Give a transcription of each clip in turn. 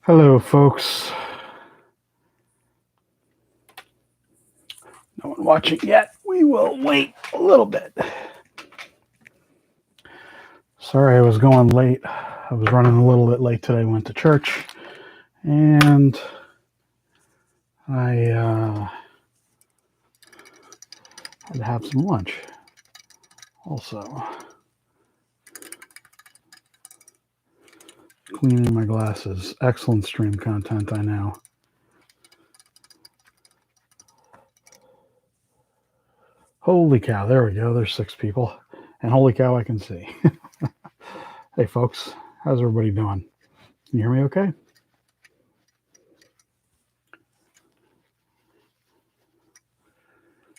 Hello, folks. No one watching yet. We will wait a little bit. Sorry I was going late. I was running a little bit late today. Went to church, and I had to have some lunch. Also, cleaning my glasses. Excellent stream content, I know. Holy cow, there we go. There's 6 people. And holy cow, I can see. Hey, folks. How's everybody doing? Can you hear me okay?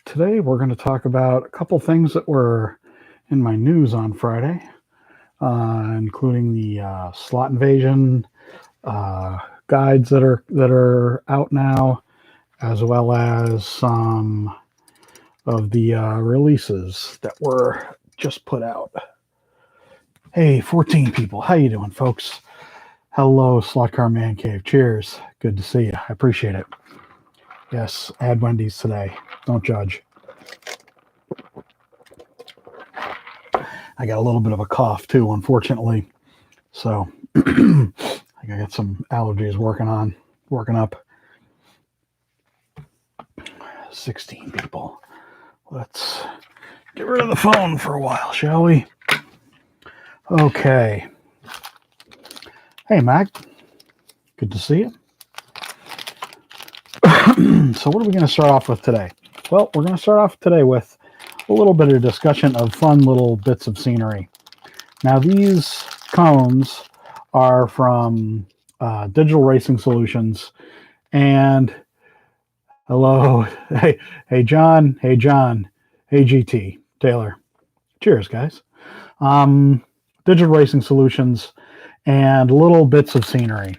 Today, we're going to talk about a couple things that were in my news on Friday, including the slot invasion guides that are out now, as well as some of the releases that were just put out. Hey, 14 people. How you doing, folks? Hello, Slot Car Man Cave. Cheers. Good to see you. I appreciate it. Yes, I had Wendy's today. Don't judge. I got a little bit of a cough, too, unfortunately. So I think I got some allergies working up. 16 people. Let's get rid of the phone for a while, shall we? Okay. Hey, Mac. Good to see you. So what are we going to start off with today? Well, we're going to start off today with a little bit of discussion of fun little bits of scenery. Now, these cones are from Digital Racing Solutions. And hello. Hey, John. Hey, GT. Taylor. Cheers, guys. Digital Racing Solutions and little bits of scenery.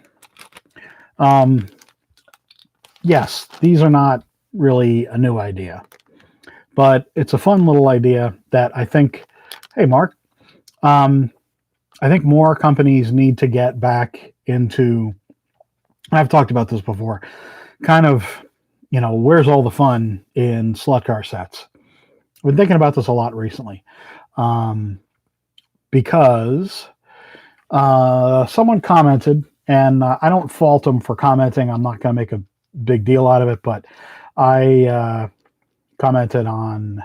Yes, these are not really a new idea, but it's a fun little idea that I think, hey, Mark, I think more companies need to get back into, I've talked about this before, kind of, where's all the fun in slot car sets? I've been thinking about this a lot recently, because someone commented, and I don't fault them for commenting. I'm not going to make a big deal out of it, but I commented on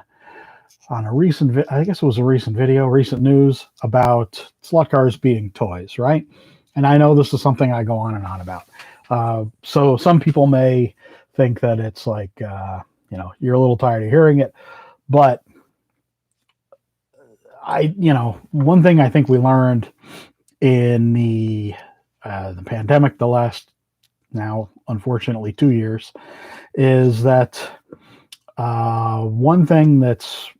a recent, I guess it was a recent video, recent news about slot cars being toys, right? And I know this is something I go on and on about. So some people may think that it's like, you're a little tired of hearing it, but one thing I think we learned in the pandemic, the last now, unfortunately, 2 years, is that one thing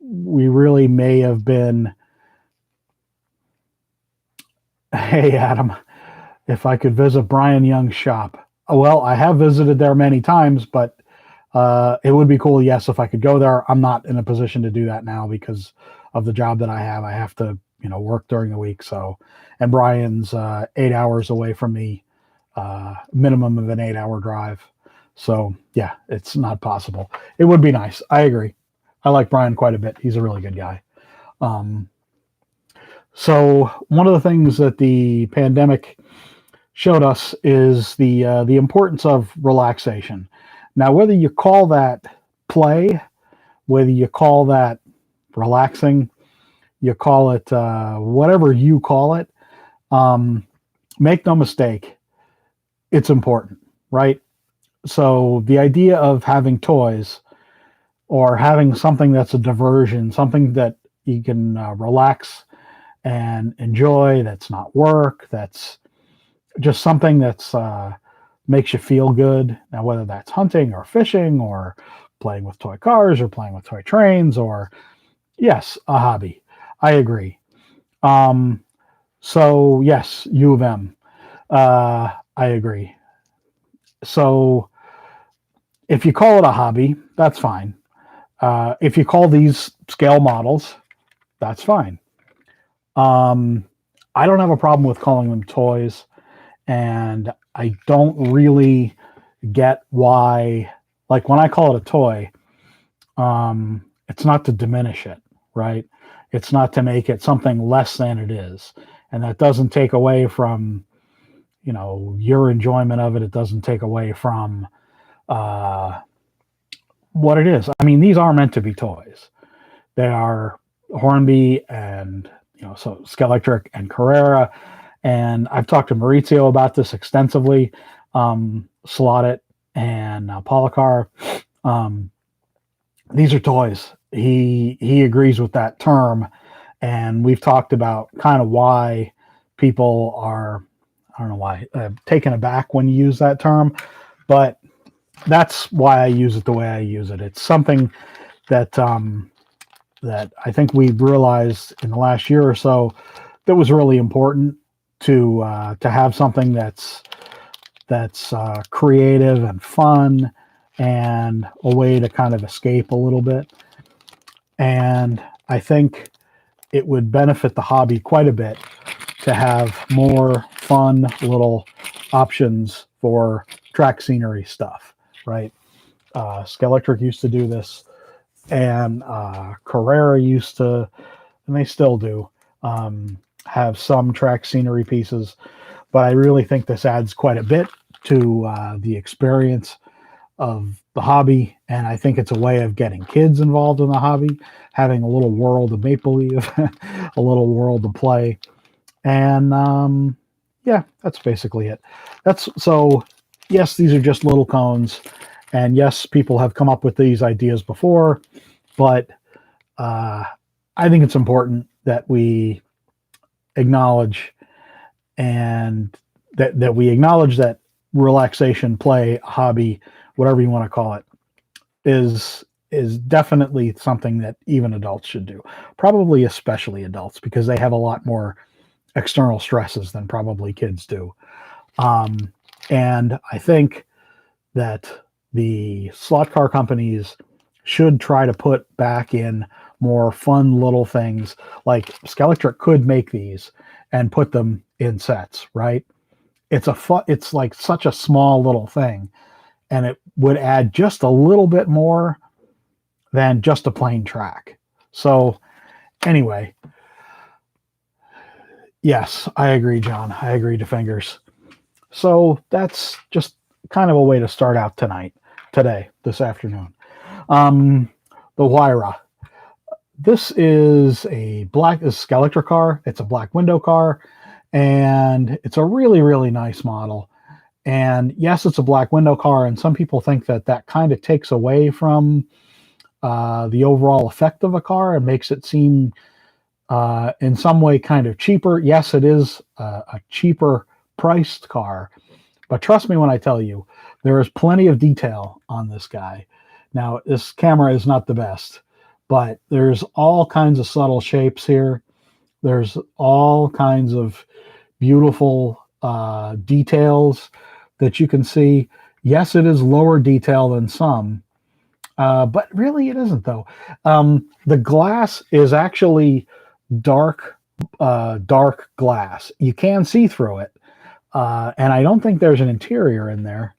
we really may have been, hey, Adam, if I could visit Brian Young's shop. Well, I have visited there many times, but it would be cool, yes, if I could go there. I'm not in a position to do that now because of the job that I have. I have to, work during the week. And Brian's 8 hours away from me, minimum of an 8-hour drive. So yeah, it's not possible. It would be nice. I agree. I like Brian quite a bit. He's a really good guy. So one of the things that the pandemic showed us is the importance of relaxation. Now, whether you call that play, whether you call that relaxing, you call it whatever you call it, make no mistake, it's important, right? So the idea of having toys or having something that's a diversion, something that you can relax and enjoy, that's not work, that's just something that's makes you feel good. Now, whether that's hunting or fishing or playing with toy cars or playing with toy trains or, yes, a hobby. I agree. So, yes, U of M. I agree. So if you call it a hobby, that's fine. If you call these scale models, that's fine. I don't have a problem with calling them toys, and I don't really get why, like when I call it a toy, it's not to diminish it, right? It's not to make it something less than it is. And that doesn't take away from, your enjoyment of it. It doesn't take away from uh, what it is. I mean, these are meant to be toys. They are Hornby and, so Skelectric and Carrera. And I've talked to Maurizio about this extensively, Slotted and Policar. These are toys. He agrees with that term. And we've talked about kind of why people are, I don't know why, taken aback when you use that term, but that's why I use it the way I use it. It's something that that I think we've realized in the last year or so that was really important to have something that's creative and fun and a way to kind of escape a little bit. And I think it would benefit the hobby quite a bit to have more fun little options for track scenery stuff, right? Skelectric used to do this, and Carrera used to, and they still do, have some track scenery pieces, but I really think this adds quite a bit to the experience of the hobby, and I think it's a way of getting kids involved in the hobby, having a little world of make-believe, a little world to play, and yeah, that's basically it. So yes, these are just little cones, and yes, people have come up with these ideas before, but I think it's important that we acknowledge and that we acknowledge that relaxation, play, hobby, whatever you want to call it, is definitely something that even adults should do. Probably especially adults, because they have a lot more external stresses than probably kids do. And I think that the slot car companies should try to put back in more fun little things. Like Skelectric could make these and put them in sets, right? It's like such a small little thing, and it would add just a little bit more than just a plain track. So anyway, yes, I agree, John. I agree to fingers. So that's just kind of a way to start out this afternoon. The Huayra. This is a Skelectric car. It's a black window car, and it's a really, really nice model. And yes, it's a black window car, and some people think that kind of takes away from the overall effect of a car and makes it seem in some way kind of cheaper. Yes, it is a cheaper priced car, but trust me when I tell you, there is plenty of detail on this guy. Now, this camera is not the best, but there's all kinds of subtle shapes here. There's all kinds of beautiful details that you can see. Yes, it is lower detail than some, but really it isn't, though. The glass is actually dark glass. You can see through it, and I don't think there's an interior in there.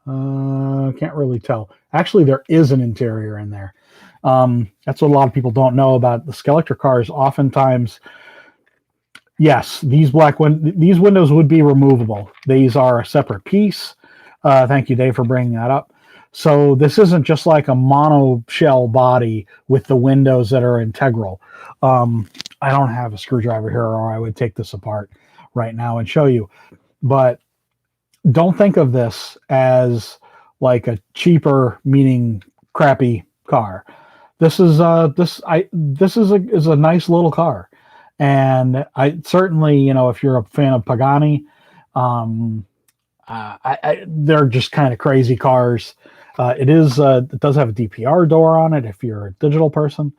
Can't really tell. Actually, there is an interior in there. That's what a lot of people don't know about the Skelectric cars. Oftentimes, yes, these windows would be removable. These are a separate piece. Thank you, Dave, for bringing that up. So this isn't just like a mono shell body with the windows that are integral. I don't have a screwdriver here, or I would take this apart right now and show you. But don't think of this as like a cheaper, meaning crappy car. This is a nice little car, and I certainly, if you're a fan of Pagani, they're just kind of crazy cars. It does have a DPR door on it if you're a digital person,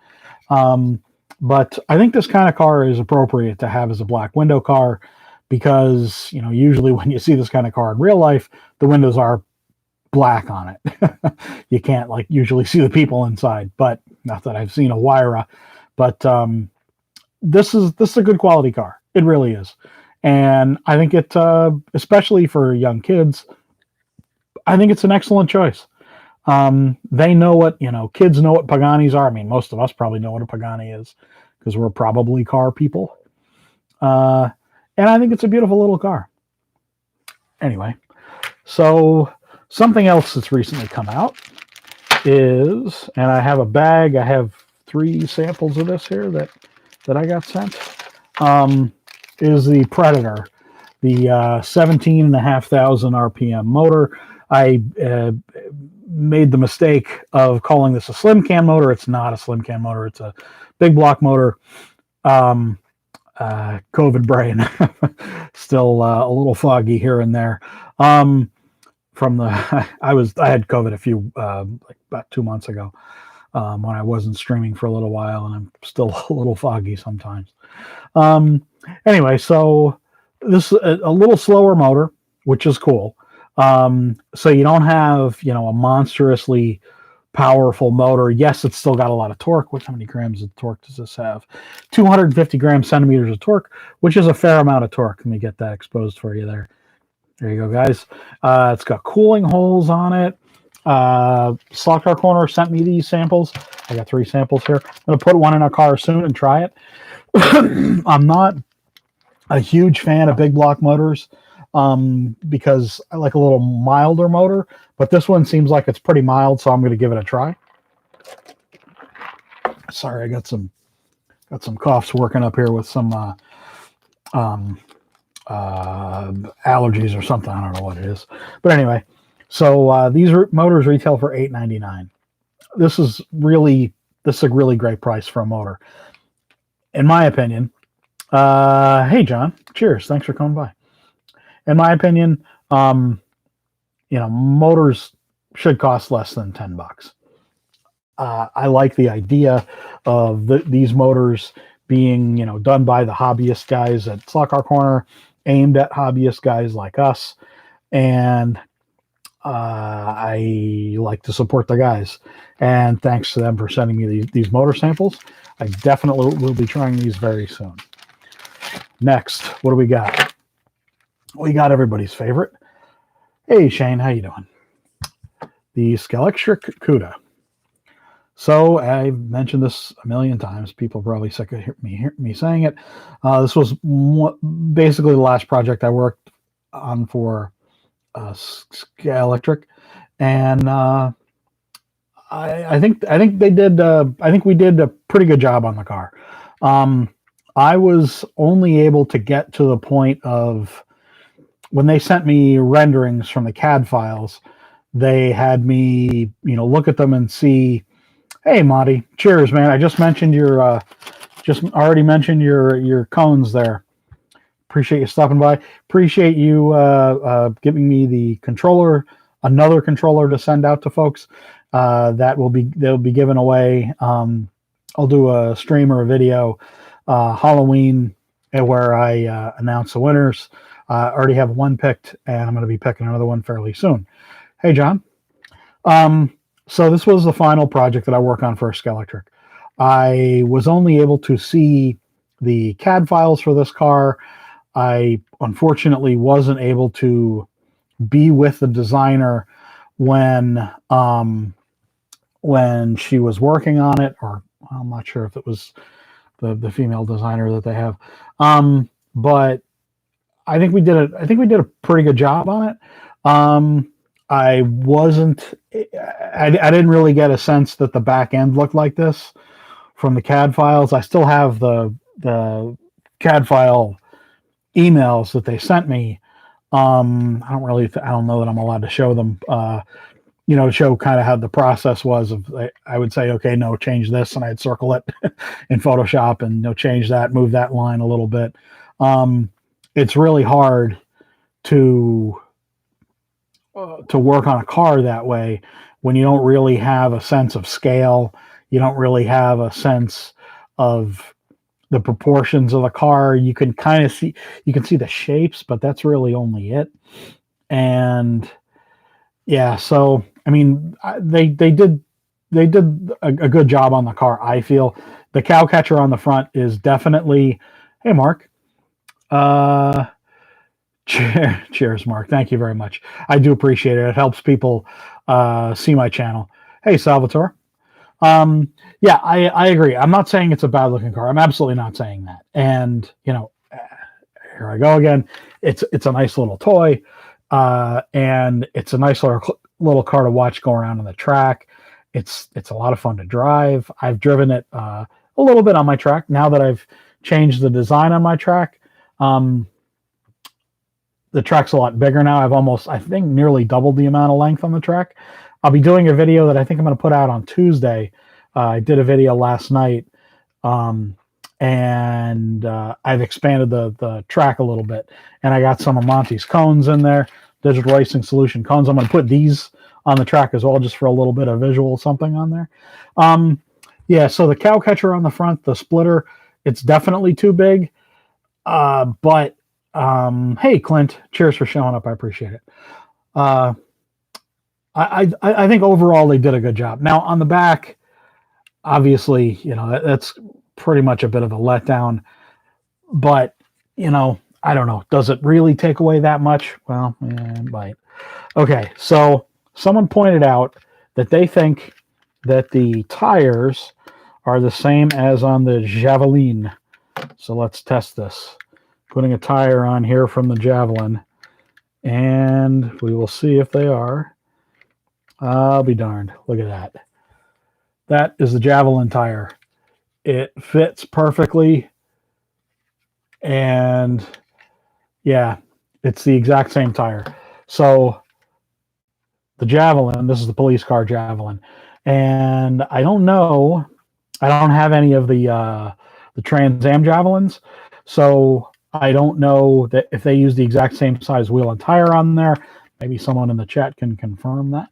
but I think this kind of car is appropriate to have as a black window car, because usually when you see this kind of car in real life, the windows are black on it. You can't usually see the people inside, but not that I've seen a Huayra, but this is a good quality car. It really is. And I think it, especially for young kids, I think it's an excellent choice. They know what, kids know what Paganis are. I mean, most of us probably know what a Pagani is because we're probably car people. And I think it's a beautiful little car. Anyway, so something else that's recently come out is, and I have a bag, I have 3 samples of this here that I got sent, is the Predator, the 17,500 RPM motor. I made the mistake of calling this a slim can motor. It's not a slim can motor. It's a big block motor. COVID brain, still a little foggy here and there. From the, I had COVID like about 2 months ago, when I wasn't streaming for a little while, and I'm still a little foggy sometimes. Anyway, so this is a little slower motor, which is cool. So you don't have, a monstrously powerful motor. Yes, it's still got a lot of torque. How many grams of torque does this have? 250 centimeters of torque, which is a fair amount of torque. Let me get that exposed for you there. There you go, guys. It's got cooling holes on it. Slot Car Corner sent me these samples. I got 3 samples here. I'm going to put one in our car soon and try it. I'm not a huge fan of big block motors, because I like a little milder motor, but this one seems like it's pretty mild, so I'm going to give it a try. Sorry, I got some coughs working up here with some allergies or something. I don't know what it is, but anyway, so these motors retail for $8.99. This is a really great price for a motor, in my opinion. Hey John, cheers, thanks for coming by. In my opinion, motors should cost less than $10. I like the idea of these motors being, done by the hobbyist guys at Slot Car Corner, aimed at hobbyist guys like us, and I like to support the guys. And thanks to them for sending me these motor samples. I definitely will be trying these very soon. Next, what do we got? We got everybody's favorite. Hey Shane, how you doing? The Skelectric Cuda. So I've mentioned this a million times. People are probably sick of me saying it. This was basically the last project I worked on for Skelectric, and I think they did. I think we did a pretty good job on the car. I was only able to get to the point of when they sent me renderings from the CAD files. They had me, look at them and see. Hey, Monty. Cheers, man. I just mentioned your cones there. Appreciate you stopping by. Appreciate you giving me the controller, another controller to send out to folks. They'll be given away. I'll do a stream or a video Halloween where I announce the winners. I already have one picked, and I'm going to be picking another one fairly soon. Hey, John. So this was the final project that I work on for Skelectric. I was only able to see the CAD files for this car. I unfortunately wasn't able to be with the designer when she was working on it, or I'm not sure if it was the female designer that they have. But I think we did a pretty good job on it. I didn't really get a sense that the back end looked like this from the CAD files. I still have the CAD file emails that they sent me. I don't know that I'm allowed to show them, show kind of how the process was I would say, okay, no, change this. And I'd circle it in Photoshop and change that, move that line a little bit. It's really hard to work on a car that way when you don't really have a sense of scale. You don't really have a sense of the proportions of the car. You can kind of see the shapes, but that's really only it. And yeah, so I mean, they did a good job on the car. I feel the cow catcher on the front is definitely, hey Mark, Cheers, Mark. Thank you very much. I do appreciate it. It helps people see my channel. Hey, Salvatore. Yeah, I agree. I'm not saying it's a bad looking car. I'm absolutely not saying that. And here I go again. It's a nice little toy, and it's a nice little car to watch go around on the track. It's a lot of fun to drive. I've driven it a little bit on my track now that I've changed the design on my track. The track's a lot bigger now. I think, nearly doubled the amount of length on the track. I'll be doing a video that I think I'm going to put out on Tuesday. I did a video last night, and I've expanded the track a little bit. And I got some of Monty's cones in there, digital racing solution cones. I'm going to put these on the track as well, just for a little bit of visual something on there. Yeah, so the cow catcher on the front, the splitter, it's definitely too big. But hey, Clint, cheers for showing up. I appreciate it. I think overall they did a good job. Now on the back, obviously, that's pretty much a bit of a letdown. But I don't know. Does it really take away that much? Well, it might. Okay, so someone pointed out that they think that the tires are the same as on the Javelin. So let's test this. Putting a tire on here from the Javelin, and we will see if they are. I'll be darned. Look at that. That is the Javelin tire. It fits perfectly, and yeah, it's the exact same tire. So the Javelin, this is the police car Javelin, and I don't know. I don't have any of the Trans Am Javelins, so I don't know that if they use the exact same size wheel and tire on there. Maybe someone in the chat can confirm that.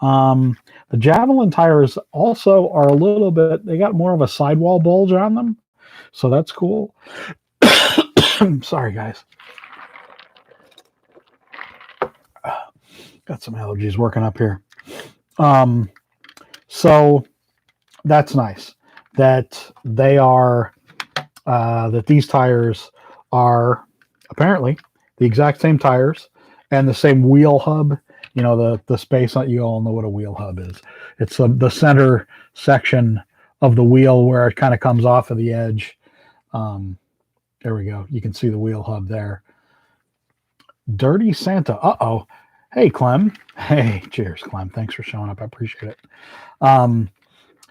The Javelin tires also are a little bit, they got more of a sidewall bulge on them. So that's cool. Sorry, guys. Got some allergies working up here. So that's nice that they are, that these tires are apparently the exact same tires and the same wheel hub. The space that you all know what a wheel hub is. It's the center section of the wheel where it kind of comes off of the edge. There we go. You can see the wheel hub there. Dirty Santa. Uh-oh. Hey, Clem. Hey, cheers, Clem. Thanks for showing up. I appreciate it.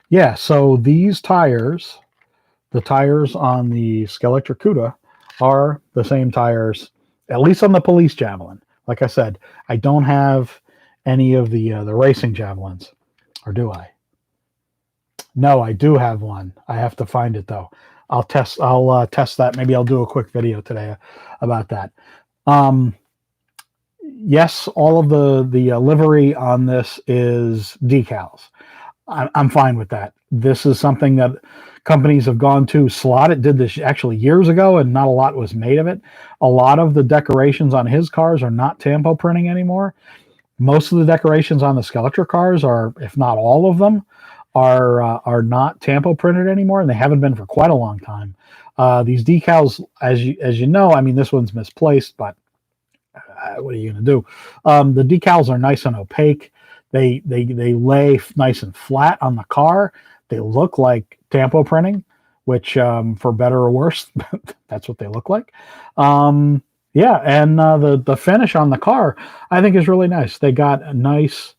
Yeah, so these tires, the tires on the Skeletor Cuda are the same tires, at least on the police Javelin. Like I said, I don't have any of the racing Javelins, or do I? No, I do have one. I have to find it though. I'll test that. Maybe I'll do a quick video today about that. Yes, all of the livery on this is decals. I'm fine with that. This is something that companies have gone to. Slotted did this actually years ago, and not a lot was made of it. A lot of the decorations on his cars are not tampo printing anymore. Most of the decorations on the Skeletor cars are, if not all of them, are not tampo printed anymore, and they haven't been for quite a long time. These decals, as you know, I mean, this one's misplaced, but what are you going to do? The decals are nice and opaque. They lay nice and flat on the car. They look like tampo printing, which for better or worse, that's what they look like. Yeah, and the finish on the car, I think, is really nice. They got a nice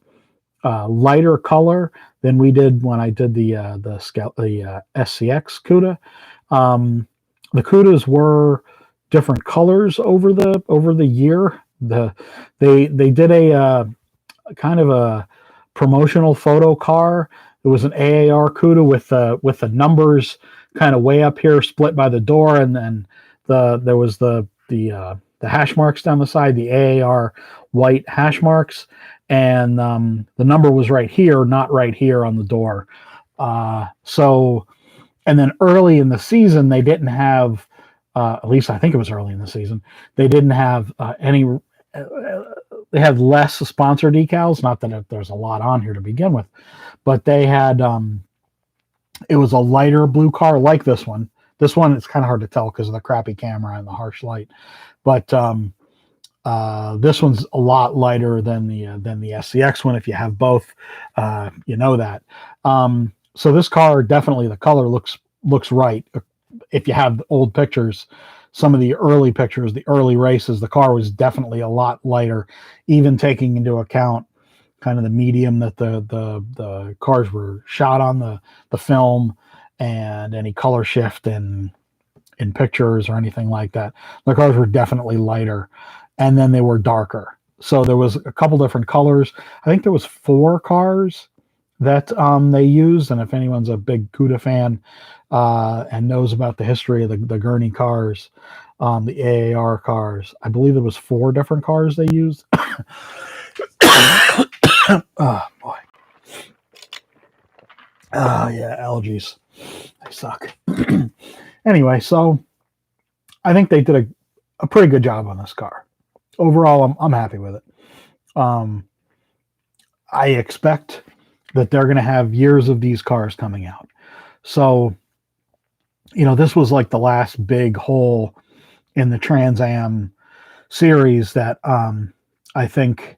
lighter color than we did when I did the SCX CUDA. The CUDAs were different colors over the year. They did a kind of a promotional photo car. It was an AAR CUDA with the numbers kind of way up here, split by the door, and then there was the hash marks down the side, the AAR white hash marks, and the number was right here, not right here on the door. So, and then early in the season, they didn't have, at least I think it was early in the season, they didn't have any. They had less sponsor decals. Not that there's a lot on here to begin with, but they had. It was a lighter blue car like this one. This one, it's kind of hard to tell because of the crappy camera and the harsh light. But This one's a lot lighter than the SCX one. If you have both, you know that. So this car, definitely the color looks right. If you have old pictures, some of the early pictures, the early races, the car was definitely a lot lighter, even taking into account kind of the medium that the cars were shot on, the film, and any color shift in pictures or anything like that. The cars were definitely lighter, and then they were darker. So there was a couple different colors. I think there was 4 cars that they used, and if anyone's a big CUDA fan and knows about the history of the Gurney cars, the AAR cars, I believe there was 4 different cars they used. Oh boy. Oh yeah, allergies. They suck. Anyway, so I think they did a pretty good job on this car. Overall, I'm happy with it. I expect that they're going to have years of these cars coming out. So, this was like the last big hole in the Trans Am series that I think.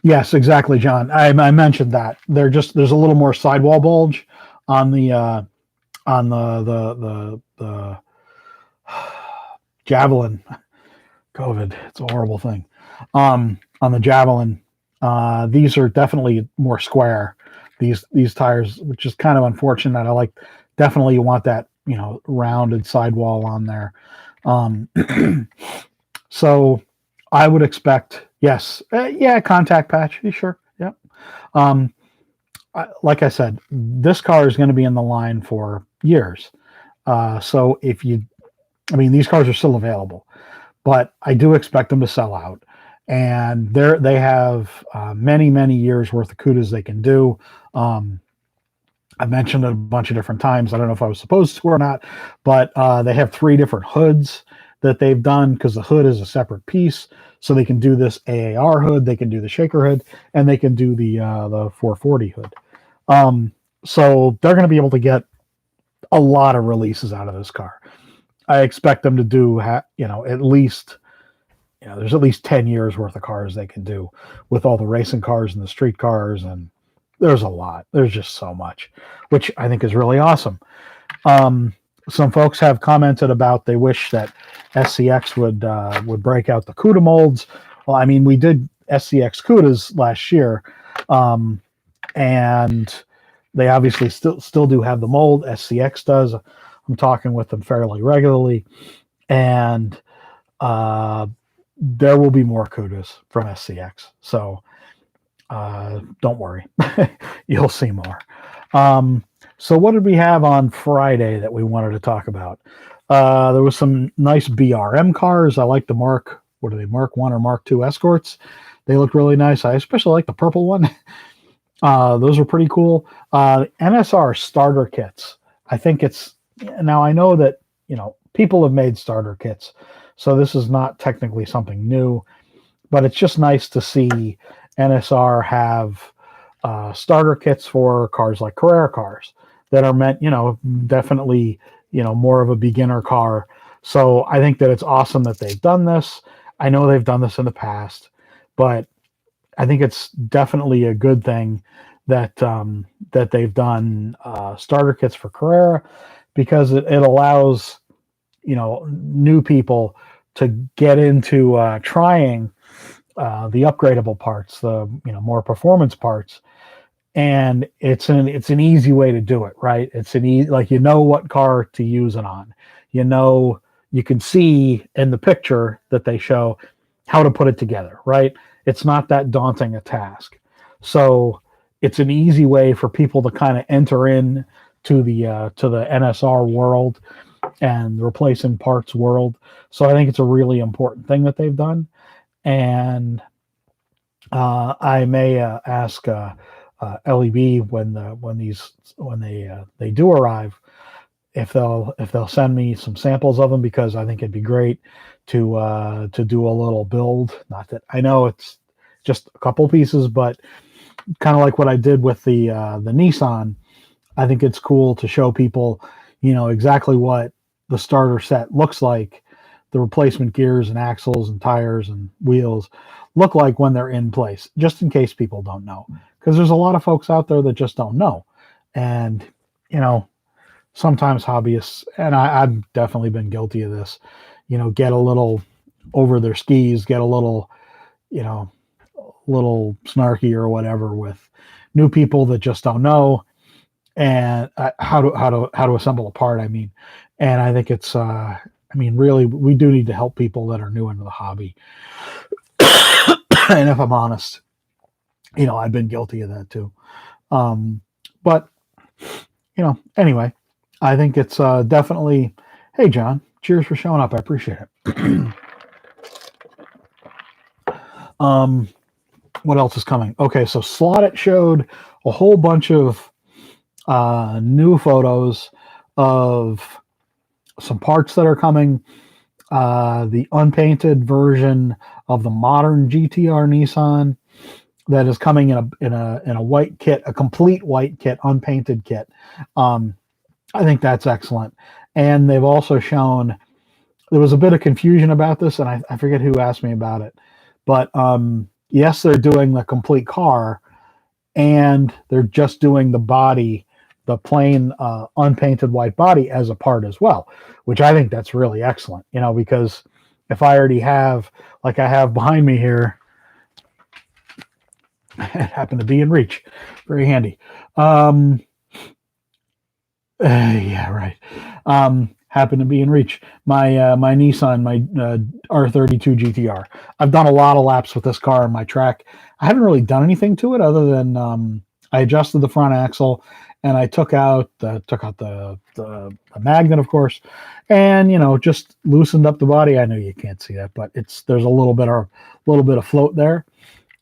Yes, exactly, John. I mentioned that there's a little more sidewall bulge on the Javelin. COVID, it's a horrible thing. On the Javelin, these are definitely more square. These tires, which is kind of unfortunate. Definitely you want that rounded sidewall on there. So I would expect. Yes. Contact patch. Sure. Yeah. Like I said, this car is going to be in the line for years. So these cars are still available, but I do expect them to sell out. And they have many, many years worth of CUDAs they can do. I've mentioned it a bunch of different times. I don't know if I was supposed to or not, but they have 3 different hoods that they've done, because the hood is a separate piece. So they can do this AAR hood, they can do the shaker hood, and they can do the 440 hood. So they're going to be able to get a lot of releases out of this car. I expect them to do, at least, there's at least 10 years worth of cars they can do with all the racing cars and the street cars, and there's a lot. There's just so much, which I think is really awesome. Some folks have commented about they wish that SCX would break out the CUDA molds. Well, we did SCX CUDAs last year, and they obviously still do have the mold. SCX does. I'm talking with them fairly regularly, and there will be more CUDAs from SCX. So don't worry, you'll see more. So what did we have on Friday that we wanted to talk about? There was some nice BRM cars. I like the Mark 1 or Mark 2 Escorts. They look really nice. I especially like the purple one. Those are pretty cool. Nsr Starter Kits. I think now I know that, people have made starter kits, so this is not technically something new, but it's just nice to see NSR have starter kits for cars like Carrera cars that are meant, definitely, more of a beginner car. So I think that it's awesome that they've done this. I know they've done this in the past, but I think it's definitely a good thing that that they've done starter kits for Carrera, because it allows new people to get into trying the upgradable parts, the more performance parts, and it's an easy way to do it, right? It's what car to use it on. You can see in the picture that they show how to put it together, right? It's not that daunting a task. So it's an easy way for people to kind of enter in to the NSR world and the replacing parts world. So I think it's a really important thing that they've done. And I may ask LEB when they do arrive, if they'll send me some samples of them, because I think it'd be great to do a little build. Not that I know it's just a couple pieces, but kind of like what I did with the Nissan. I think it's cool to show people, exactly what the starter set looks like, the replacement gears and axles and tires and wheels look like when they're in place, just in case people don't know. Because there's a lot of folks out there that just don't know. And, you know, sometimes hobbyists, and I've definitely been guilty of this, you know, get a little over their skis, get a little, you know, little snarky or whatever with new people that just don't know and how to assemble a part. I mean, and I think it's I mean, really, we do need to help people that are new into the hobby. And if I'm honest, you know, I've been guilty of that too. But you know, anyway, I think it's definitely. Hey, John, cheers for showing up. I appreciate it. What else is coming? Okay, so Slot It showed a whole bunch of new photos of some parts that are coming. The unpainted version of the modern GTR Nissan that is coming in a white kit, a complete white kit, unpainted kit. I think that's excellent. And they've also shown, there was a bit of confusion about this, and I forget who asked me about it, but yes, they're doing the complete car, and they're just doing the body, the plain unpainted white body as a part as well, which I think that's really excellent, you know, because if I already have, like I have behind me here, it happened to be in reach, very handy. Yeah, right. Happened to be in reach. My Nissan, my R32 Gtr. I've done a lot of laps with this car on my track. I haven't really done anything to it other than I adjusted the front axle and I took out the magnet, of course, and you know, just loosened up the body. I know you can't see that, but there's a little bit of float there.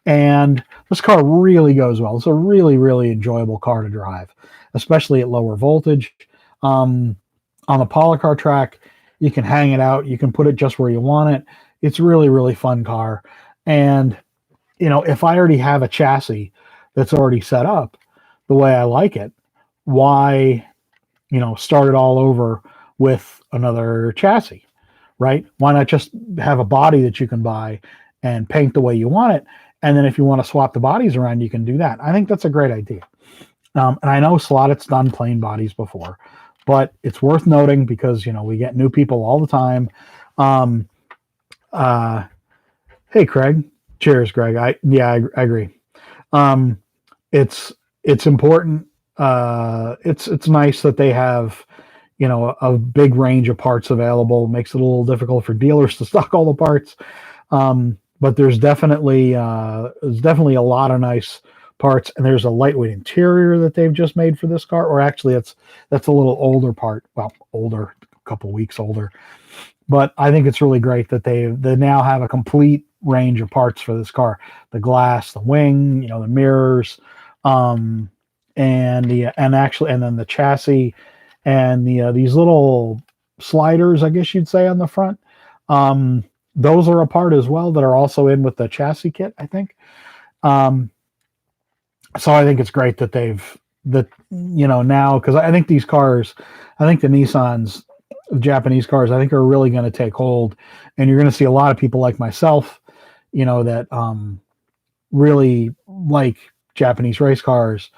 And this car really goes well. It's a really, really enjoyable car to drive, especially at lower voltage. On the polycar track, you can hang it out. You can put it just where you want it. It's really, really fun car. And, you know, if I already have a chassis that's already set up the way I like it, why, you know, start it all over with another chassis, right? Why not just have a body that you can buy and paint the way you want it? And then if you want to swap the bodies around, you can do that. I think that's a great idea. And I know Slot It's done plain bodies before, but it's worth noting because, you know, we get new people all the time. Hey, Craig. Cheers, Greg. I agree. It's important. It's nice that they have, you know, a big range of parts available. It makes it a little difficult for dealers to stock all the parts. But there's definitely a lot of nice parts, and there's a lightweight interior that they've just made for this car. Or actually, that's a little older part. Well, older, a couple weeks older. But I think it's really great that they now have a complete range of parts for this car: the glass, the wing, you know, the mirrors, and then the chassis, and these little sliders, I guess you'd say, on the front. Those are a part as well that are also in with the chassis kit, I think. So I think it's great that you know, now, because I think these cars, I think the Nissans, Japanese cars, I think are really going to take hold, and you're going to see a lot of people like myself, you know, that really like Japanese race cars,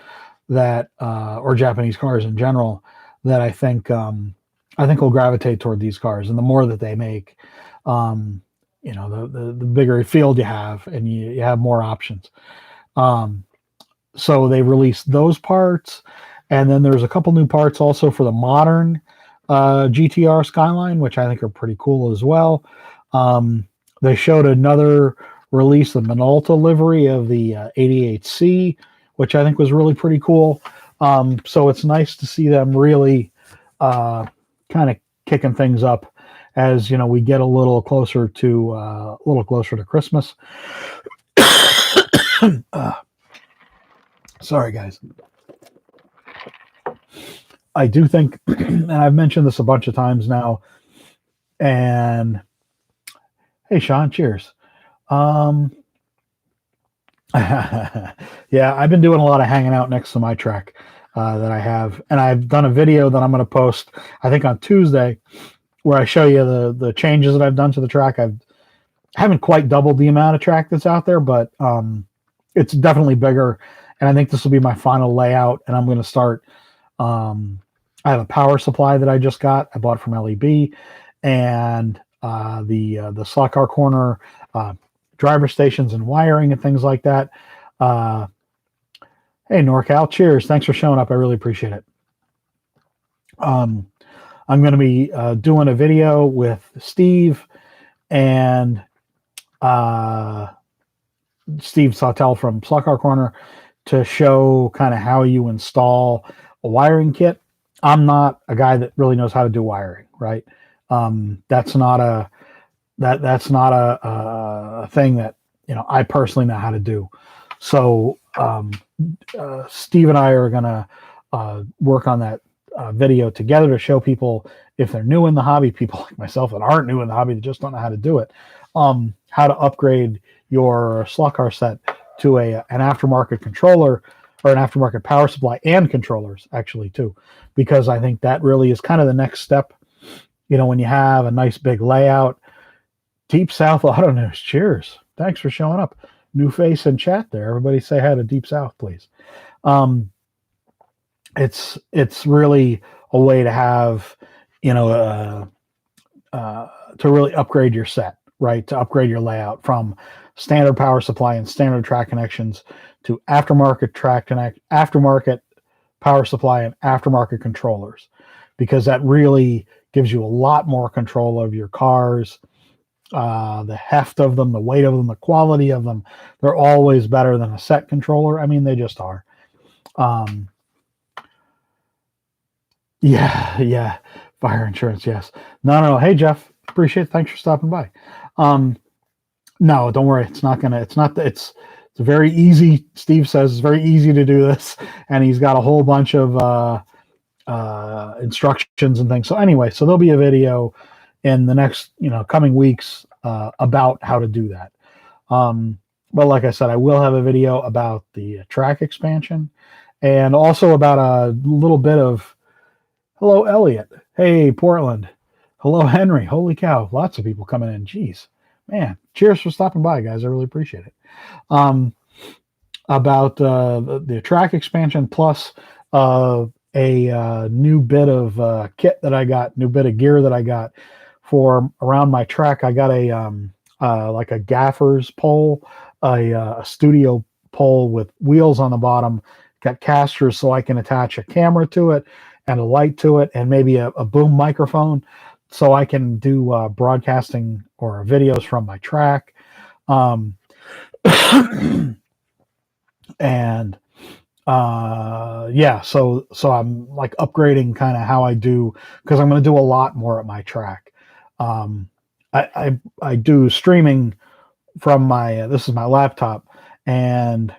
that or Japanese cars in general, that I think will gravitate toward these cars, and the more that they make, you know, the bigger field you have, and you have more options. So they released those parts, and then there's a couple new parts also for the modern GTR Skyline, which I think are pretty cool as well. They showed another release, the Minolta livery of the 88C, which I think was really pretty cool. So it's nice to see them really kind of kicking things up as, you know, we get a little closer to Christmas. Sorry, guys. I do think, and I've mentioned this a bunch of times now, and hey, Sean, cheers. Yeah, I've been doing a lot of hanging out next to my track that I have, and I've done a video that I'm going to post, I think on Tuesday, where I show you the changes that I've done to the track. I haven't quite doubled the amount of track that's out there, but it's definitely bigger. And I think this will be my final layout. And I'm going to start. I have a power supply that I just got. I bought from LEB, and the slot car corner driver stations and wiring and things like that. Hey, NorCal, cheers. Thanks for showing up. I really appreciate it. I'm going to be doing a video with Steve and Steve Sautel from Slot Car Corner to show kind of how you install a wiring kit. I'm not a guy that really knows how to do wiring, right? That's not a thing that I personally know how to do. So Steve and I are gonna work on that video together to show people, if they're new in the hobby, people like myself that aren't new in the hobby that just don't know how to do it, how to upgrade your slot car set to an aftermarket controller or an aftermarket power supply and controllers actually too, because I think that really is kind of the next step. When you have a nice big layout. Deep South Auto News, cheers. Thanks for showing up. New face in chat there. Everybody say hi to Deep South, please. It's really a way to have, to really upgrade your set, right? To upgrade your layout from standard power supply and standard track connections to aftermarket aftermarket power supply and aftermarket controllers, because that really gives you a lot more control of your cars. The heft of them, the weight of them, the quality of them, they're always better than a set controller. I mean, they just are. Yeah. Fire insurance, yes. No. Hey, Jeff, appreciate it. Thanks for stopping by. No, don't worry. It's very easy. Steve says it's very easy to do this, and he's got a whole bunch of instructions and things. So anyway, there'll be a video in the next coming weeks about how to do that. But like I said, I will have a video about the track expansion, and also about a little bit of hello Elliot, hey Portland, hello Henry, holy cow, lots of people coming in. Jeez, man, cheers for stopping by, guys. I really appreciate it. About the track expansion, plus a new bit of kit that I got, new bit of gear that I got for around my track. I got a like a gaffer's pole, a studio pole with wheels on the bottom, got casters so I can attach a camera to it and a light to it, and maybe a boom microphone so I can do broadcasting or videos from my track. And yeah, so I'm like upgrading kind of how I do, because I'm going to do a lot more at my track. I do streaming from my this is my laptop, and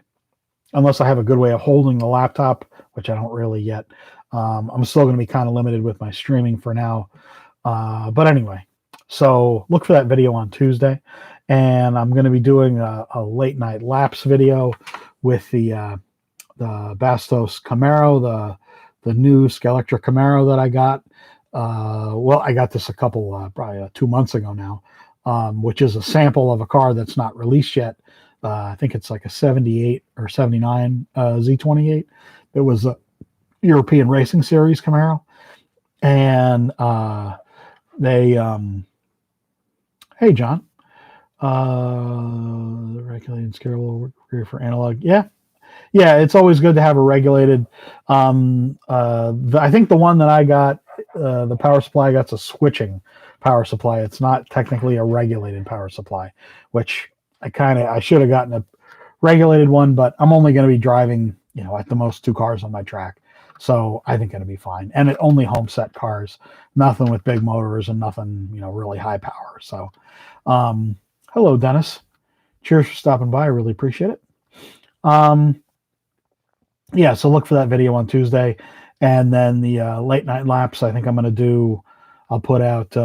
unless I have a good way of holding the laptop, which I don't really yet, I'm still going to be kind of limited with my streaming for now. But anyway, so look for that video on Tuesday, and I'm going to be doing a late night laps video with the Bastos Camaro, the new Skelectra Camaro that I got. Well, I got this a couple, probably 2 months ago now, which is a sample of a car that's not released yet. I think it's like a 78 or 79 Z28. It was a European Racing Series Camaro. And they, hey, John, regulated scalable for analog. Yeah, it's always good to have a regulated. I think the one that I got, the power supply I got's a switching power supply. It's not technically a regulated power supply, which I should have gotten a regulated one, but I'm only going to be driving, at the most 2 cars on my track. So I think it'll be fine. And it only home set cars, nothing with big motors and nothing, really high power. So, hello, Dennis. Cheers for stopping by. I really appreciate it. Yeah, so look for that video on Tuesday. And then the late night laps, I think I'm going to I'll put out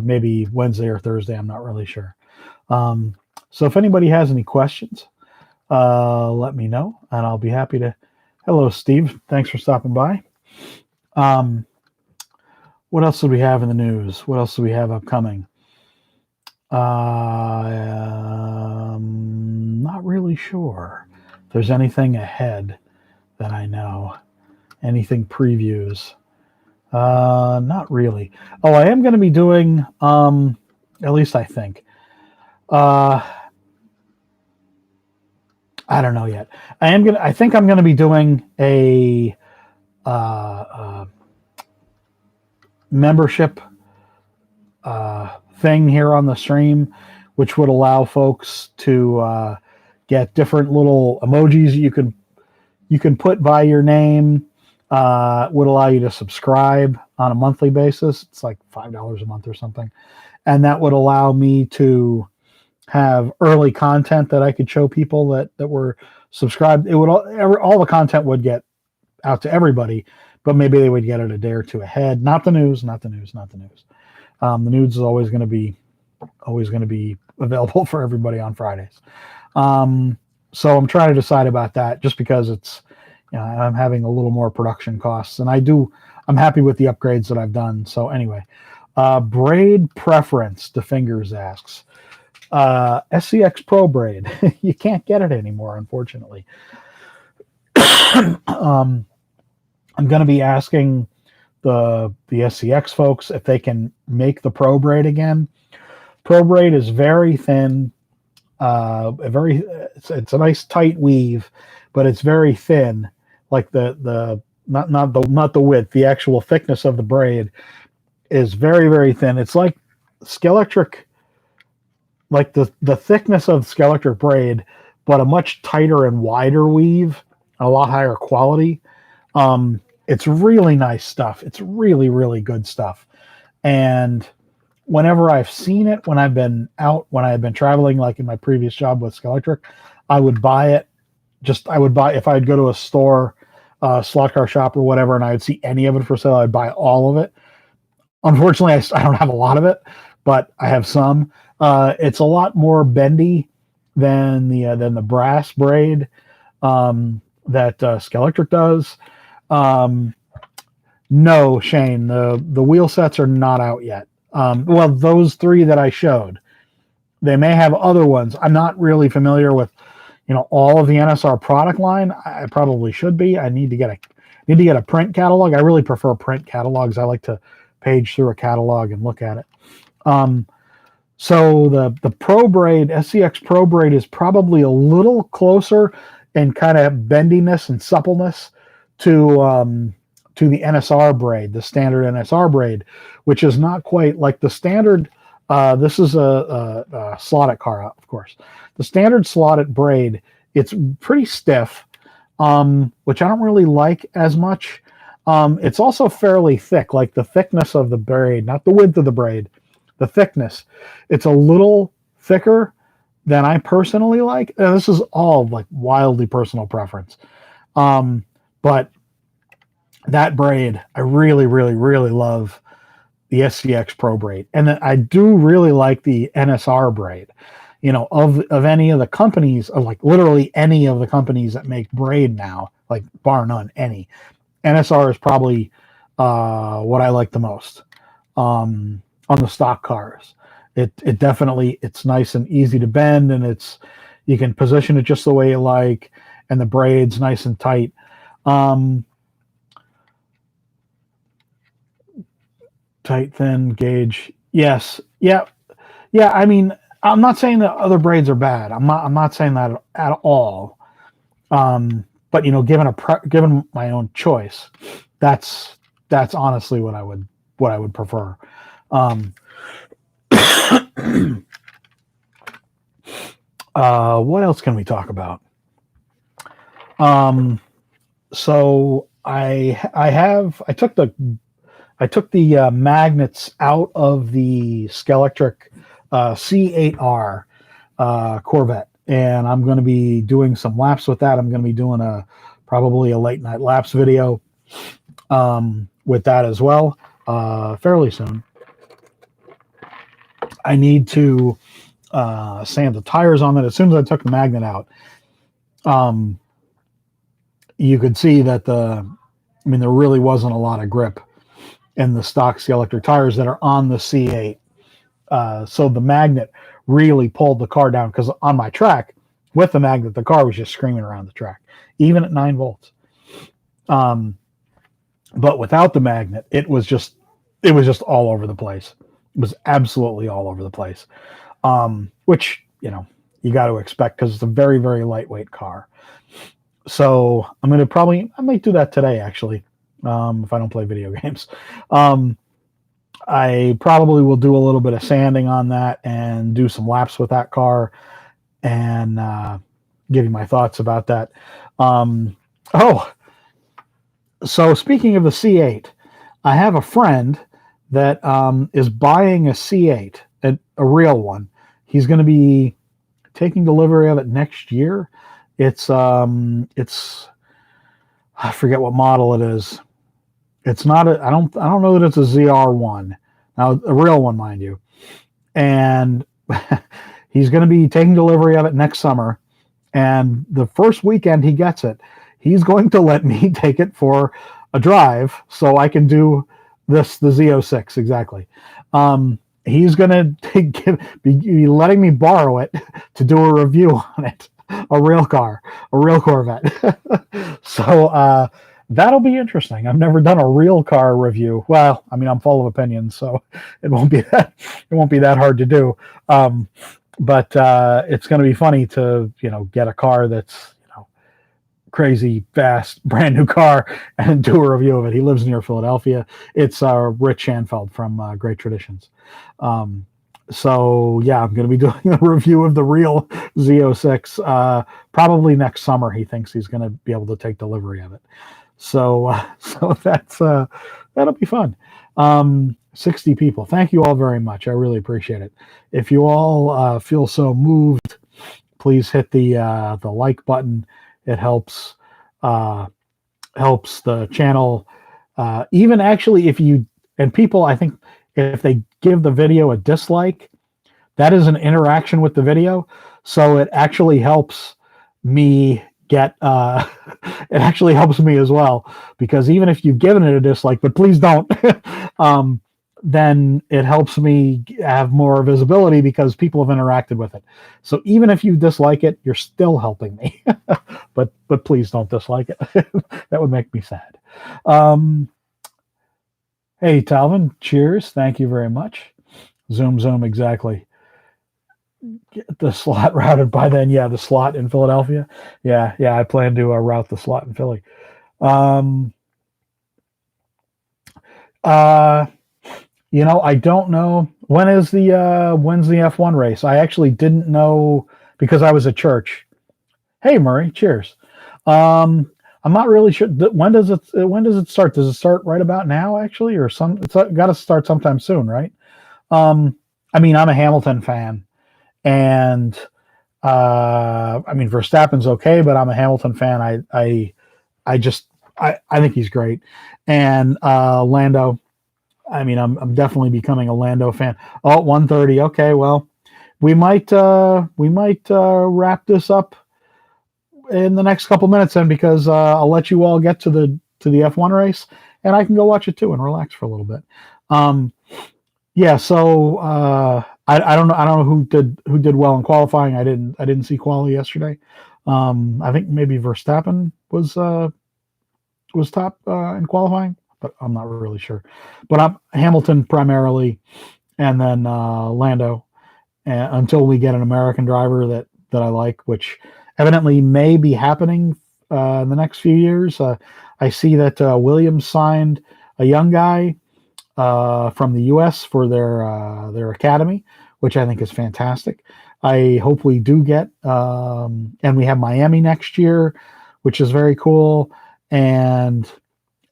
maybe Wednesday or Thursday. I'm not really sure. So if anybody has any questions, let me know, and I'll be happy to. Hello, Steve. Thanks for stopping by. What what else do we have in the news? What else do we have upcoming? Not really sure if there's anything ahead that I know. Anything previews? Not really. Oh, I am going to be doing, at least I think. I don't know yet. I think I'm going to be doing a membership thing here on the stream, which would allow folks to get different little emojis you can put by your name. Would allow you to subscribe on a monthly basis. It's like $5 a month or something, and that would allow me to have early content that I could show people that were subscribed. It would all the content would get out to everybody, but maybe they would get it a day or two ahead. Not the news. The news is always going to be available for everybody on Fridays. So I'm trying to decide about that, just because it's, I'm having a little more production costs, and I'm happy with the upgrades that I've done. So anyway, braid preference, DeFingers asks. SCX Pro braid. You can't get it anymore, unfortunately. I'm going to be asking the SCX folks if they can make the Pro braid again. Pro braid is very thin, it's a nice tight weave, but it's very thin. Like not the width, the actual thickness of the braid is very, very thin. It's like Skelectric. Like the thickness of Skelectric braid, but a much tighter and wider weave, a lot higher quality. It's really nice stuff. It's really, really good stuff. And whenever I've seen it, when I've been traveling, like in my previous job with Skelectric, I would buy it. If I'd go to a store, slot car shop or whatever, and I would see any of it for sale, I'd buy all of it. Unfortunately, I don't have a lot of it, but I have some. It's a lot more bendy than the brass braid that Skelectric does. No, Shane, the wheel sets are not out yet. Well, those three that I showed, they may have other ones. I'm not really familiar with, all of the NSR product line. I probably should be. I need to get a print catalog. I really prefer print catalogs. I like to page through a catalog and look at it. So the Pro braid, SCX Pro braid, is probably a little closer in kind of bendiness and suppleness to the NSR braid, the standard NSR braid, which is not quite like the standard. This is a slotted car, of course. The standard slotted braid, it's pretty stiff, which I don't really like as much. It's also fairly thick, like the thickness of the braid, not the width of the braid, the thickness. It's a little thicker than I personally like. This is all like wildly personal preference. But that braid, I really, really, really love the SCX Pro braid. And then I do really like the NSR braid. Of any of the companies, of like literally any of the companies that make braid now, like bar none, any. NSR is probably what I like the most on the stock cars. It definitely, it's nice and easy to bend, and you can position it just the way you like, and the braid's nice and tight. Tight, thin, gauge. Yes. Yeah. I mean, I'm not saying that other braids are bad. I'm not saying that at all. But given my own choice, that's honestly what I would prefer. What else can we talk about? So I took the magnets out of the Skelectric C8R Corvette, and I'm going to be doing some laps with that. I'm going to be doing probably a late night laps video with that as well fairly soon. I need to sand the tires on it. As soon as I took the magnet out, you could see that there really wasn't a lot of grip in the stock steel electric tires that are on the C8. So the magnet really pulled the car down, because on my track with the magnet, the car was just screaming around the track, even at 9 volts. But without the magnet, it was just all over the place. It was absolutely all over the place, which you got to expect, because it's a very, very lightweight car. So I might do that today, actually, if I don't play video games. I probably will do a little bit of sanding on that and do some laps with that car, and give you my thoughts about that. So speaking of the C8, I have a friend that is buying a C8, a real one. He's going to be taking delivery of it next year. It's I forget what model it is. It's not I don't know that it's a ZR1. Now, a real one, mind you. And he's going to be taking delivery of it next summer. And the first weekend he gets it, he's going to let me take it for a drive so I can do the Z06, exactly. He's going to be letting me borrow it to do a review on it. A real Corvette. So that'll be interesting. I've never done a real car review. Well, I mean, I'm full of opinions, so it won't be that hard to do. But it's going to be funny to get a car that's crazy fast, brand new car, and do a review of it. He lives near Philadelphia. It's Rich Shanfeld from Great Traditions. So yeah, I'm going to be doing a review of the real Z06 probably next summer. He thinks he's going to be able to take delivery of it. So that'll be fun. 60 people. Thank you all very much. I really appreciate it. If you all feel so moved, please hit the like button. It helps the channel. Even actually, people, I think if they give the video a dislike, that is an interaction with the video. So it actually helps me it actually helps me as well, because even if you've given it a dislike, but please don't, then it helps me have more visibility because people have interacted with it. So even if you dislike it, you're still helping me. but please don't dislike it. That would make me sad. Hey, Talvin, cheers. Thank you very much. Zoom, exactly. Get the slot routed by then. Yeah, the slot in Philadelphia. Yeah, I plan to route the slot in Philly. I don't know when's the F1 race. I actually didn't know because I was at church. Hey, Murray, cheers. I'm not really sure. When does it start? Does it start right about now, actually, or it's got to start sometime soon, right? I mean, I'm a Hamilton fan, and I mean, Verstappen's okay, but I'm a Hamilton fan. I think he's great, and Lando. I mean, I'm definitely becoming a Lando fan. Oh, 1:30. Okay, well, we might wrap this up in the next couple minutes then, because I'll let you all get to the F1 race, and I can go watch it too and relax for a little bit. Yeah. So I don't know who did well in qualifying. I didn't see quali yesterday. I think maybe Verstappen was top in qualifying, but I'm not really sure. But I'm Hamilton primarily, and then Lando, until we get an American driver that I like, which evidently may be happening in the next few years. I see that Williams signed a young guy from the U.S. for their academy, which I think is fantastic. I hope we do get, and we have Miami next year, which is very cool, and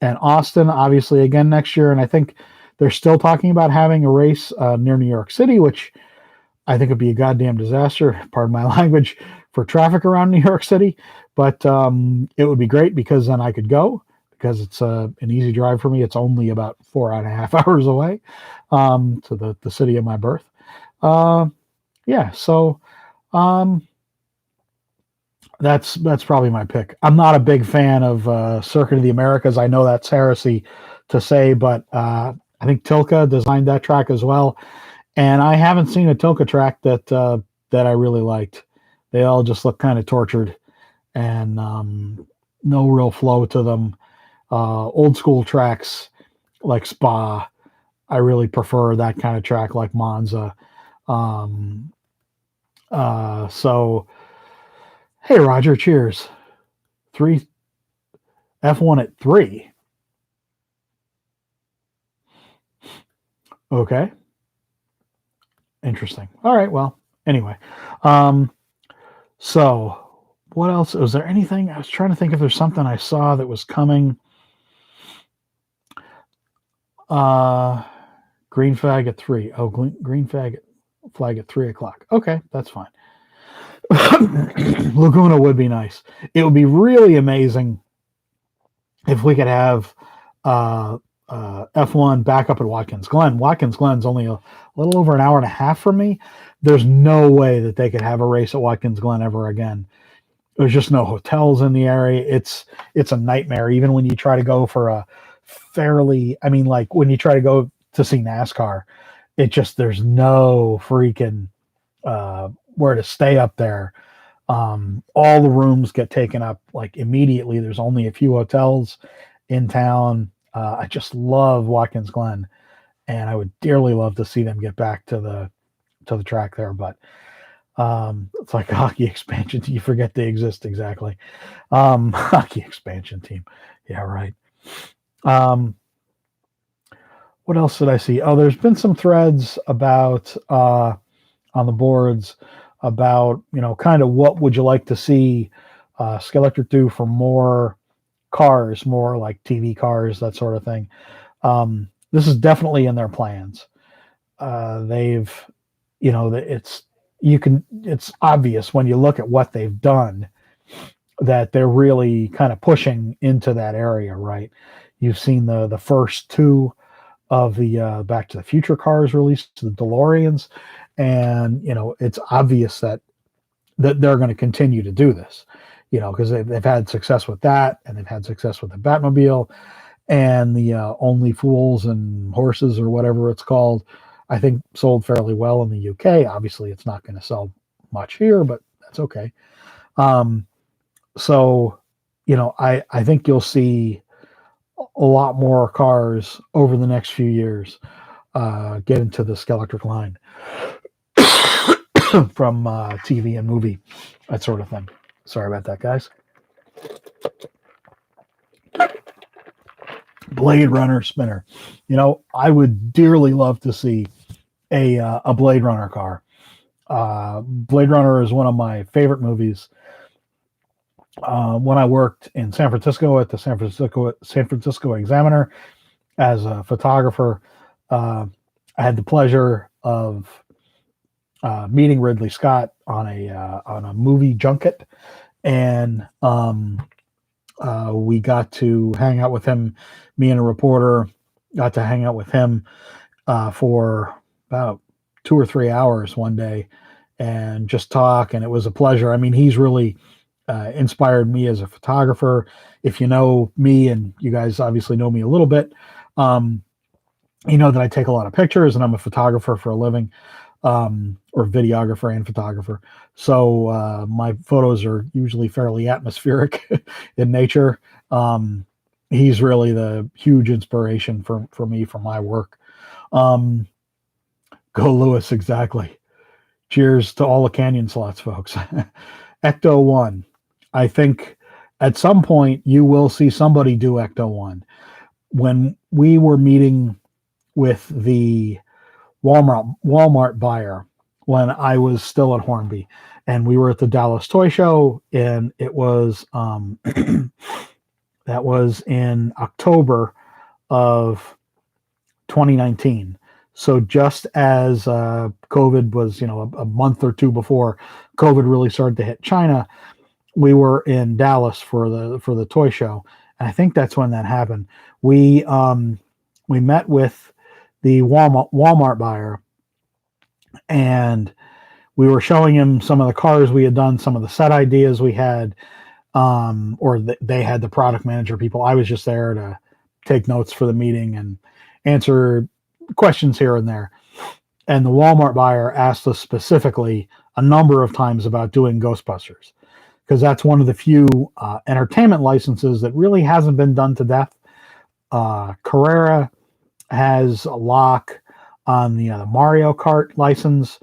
Austin obviously again next year. And I think they're still talking about having a race near New York City, which I think would be a goddamn disaster, pardon my language, for traffic around New York City. But it would be great because then I could go, because it's an easy drive for me. It's only about 4.5 hours away to the city of my birth. Yeah, so that's probably my pick. I'm not a big fan of Circuit of the Americas. I know that's heresy to say, but I think Tilka designed that track as well. And I haven't seen a Tilka track that I really liked. They all just look kind of tortured, and no real flow to them. Old school tracks like Spa, I really prefer that kind of track like Monza. Um, so, hey, Roger, cheers. Three F1 at 3. Okay. Interesting. All right. Well, anyway. So what else? Was there anything? I was trying to think if there's something I saw that was coming. Green flag at 3. Oh, green flag at 3 o'clock. Okay, that's fine. Laguna would be nice. It would be really amazing if we could have F1 back up at Watkins Glen. Watkins Glen's only a little over an hour and a half from me. There's no way that they could have a race at Watkins Glen ever again. There's just no hotels in the area. It's a nightmare. Even when you try to go for a fairly, I mean, like when you try to go to see NASCAR, there's no freaking where to stay up there. All the rooms get taken up like immediately. There's only a few hotels in town. I just love Watkins Glen, and I would dearly love to see them get back to the track there. But it's like a hockey expansion team. You forget they exist. Exactly. Hockey expansion team. Yeah, right. What else did I see? Oh, there's been some threads about on the boards about, kind of what would you like to see Skeletor do for more cars, more like TV cars, that sort of thing. This is definitely in their plans. They've, it's obvious when you look at what they've done that they're really kind of pushing into that area, right? You've seen the first 2 of the Back to the Future cars released, the DeLoreans, and it's obvious that they're going to continue to do this, because they've had success with that, and they've had success with the Batmobile, and the Only Fools and Horses, or whatever it's called, I think sold fairly well in the UK. Obviously, it's not going to sell much here, but that's okay. So, I think you'll see a lot more cars over the next few years get into the Skeletor line from TV and movie, that sort of thing. Sorry about that, guys. Blade Runner spinner. I would dearly love to see a Blade Runner car. Blade Runner is one of my favorite movies. When I worked in San Francisco at the San Francisco Examiner as a photographer, I had the pleasure of meeting Ridley Scott on a movie junket, and we got to hang out with him. Me and a reporter got to hang out with him for about 2 or 3 hours one day and just talk, and it was a pleasure. I mean, he's really inspired me as a photographer. If you know me, and you guys obviously know me a little bit, you know that I take a lot of pictures, and I'm a photographer for a living, or videographer and photographer. So my photos are usually fairly atmospheric in nature. He's really the huge inspiration for me for my work. Go Lewis, exactly. Cheers to all the Canyon slots, folks. Ecto 1. I think at some point you will see somebody do Ecto 1. When we were meeting with the Walmart buyer when I was still at Hornby, and we were at the Dallas Toy Show, and it was that was in October of 2019. So just as COVID was, a month or 2 before COVID really started to hit China, we were in Dallas for the toy show, and I think that's when that happened. We met with the Walmart buyer, and we were showing him some of the cars we had done, some of the set ideas we had, or they had the product manager people. I was just there take notes for the meeting and answer questions here and there. And the Walmart buyer asked us specifically a number of times about doing Ghostbusters, because that's one of the few entertainment licenses that really hasn't been done to death. Carrera has a lock on the Mario Kart license,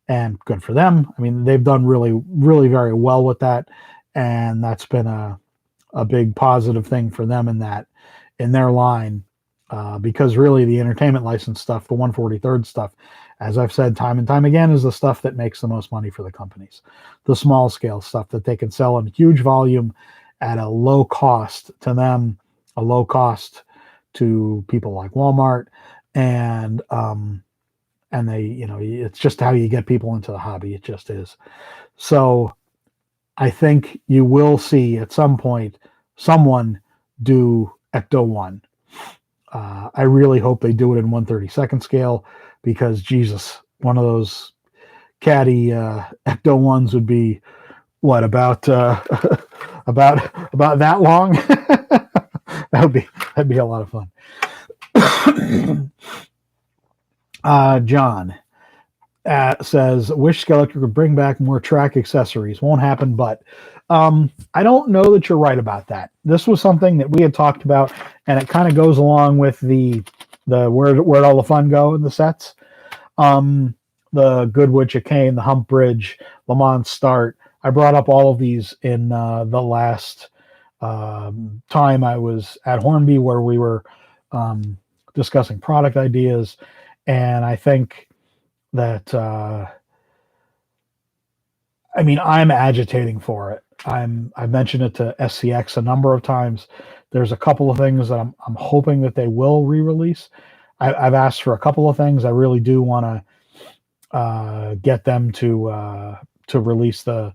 and good for them. I mean, they've done really, really very well with that, and that's been a big positive thing for them in their line, because really the entertainment license stuff, the 143rd stuff, as I've said time and time again, is the stuff that makes the most money for the companies. The small scale stuff that they can sell in huge volume at a low cost to them, a low cost to people like Walmart, and they, it's just how you get people into the hobby. It just is. So I think you will see at some point someone do Ecto 1. I really hope they do it in 1/32nd scale, because Jesus, one of those caddy Ecto 1s would be what, about about that long? That'd be a lot of fun. John says, wish Skeletor could bring back more track accessories. Won't happen, but I don't know that you're right about that. This was something that we had talked about, and it kind of goes along with the where'd all the fun go in the sets. The Goodwood Chicane, the Hump Bridge, Lamont Start. I brought up all of these in the last time I was at Hornby, where we were discussing product ideas, and I think that I'm agitating for it. I've mentioned it to SCX a number of times. There's a couple of things that I'm hoping that they will re-release. I've asked for a couple of things. I really do want to get them to release some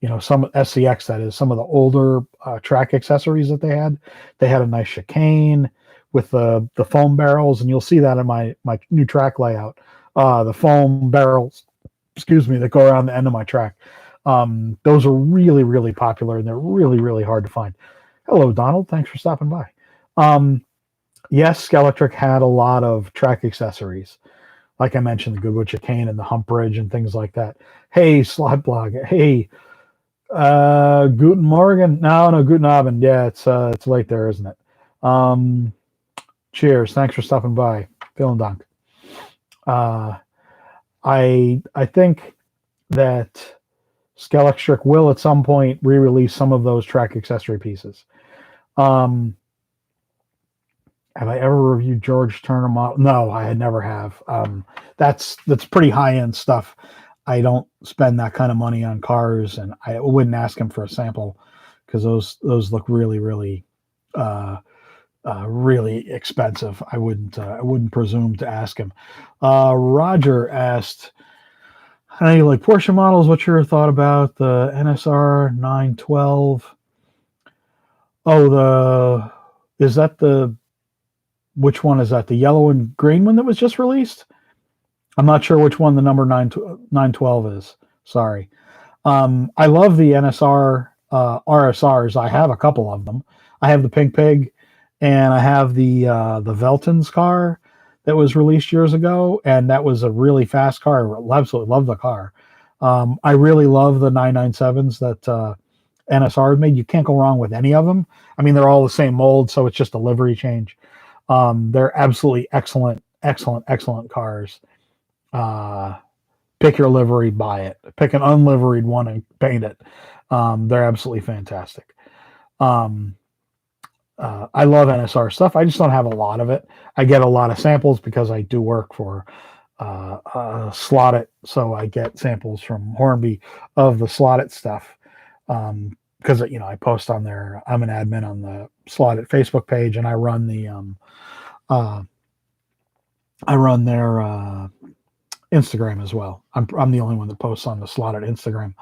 SCX, that is, some of the older track accessories that they had. They had a nice chicane with the foam barrels, and you'll see that in my new track layout. The foam barrels, that go around the end of my track. Those are really, really popular, and they're really, really hard to find. Hello, Donald. Thanks for stopping by. Yes, Skeletric had a lot of track accessories. Like I mentioned, the Goodwood Chicane and the Hump Bridge and things like that. Hey, Slot Blog. Hey, Guten Morgen. No, Guten Abend. Yeah, it's late there, isn't it? Cheers. Thanks for stopping by. Vielen Dank. I think that Skeletric will at some point re-release some of those track accessory pieces. Have I ever reviewed George Turner model? No, I never have. That's pretty high-end stuff. I don't spend that kind of money on cars, and I wouldn't ask him for a sample, because those look really, really, really expensive. I wouldn't presume to ask him. Roger asked, "How do you like Porsche models? What's your thought about the NSR 912? Oh, which one is that? The yellow and green one that was just released? I'm not sure which one the number 912 is. Sorry. I love the NSR RSRs. I have a couple of them. I have the Pink Pig, and I have the Veltons car that was released years ago, and that was a really fast car. I absolutely love the car. I really love the 997s that NSR made. You can't go wrong with any of them. I mean, they're all the same mold, so it's just a livery change. They're absolutely excellent cars. Pick your livery, buy it. Pick an unliveried one and paint it. They're absolutely fantastic. I love NSR stuff. I just don't have a lot of it. I get a lot of samples because I do work for Slotted, so I get samples from Hornby of the Slotted stuff. Because I post on there. I'm an admin on the Slotted Facebook page, and I run their Instagram as well. I'm the only one that posts on the Slotted Instagram.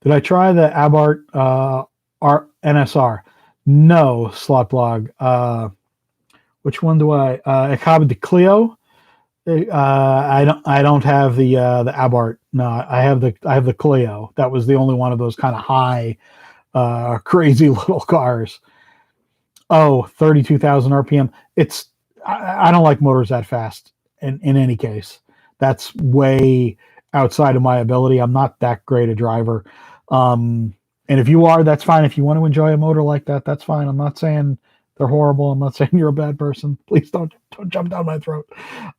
Did I try the Abarth NSR? No, Slot Blog. Which one do I? I have the Clio. I don't have the Abarth. No, I have the Clio. That was the only one of those kind of high, crazy little cars. Oh, 32,000 RPM. I don't like motors that fast in any case. That's way outside of my ability. I'm not that great a driver. And if you are, that's fine. If you want to enjoy a motor like that, that's fine. I'm not saying they're horrible. I'm not saying you're a bad person. Please don't jump down my throat.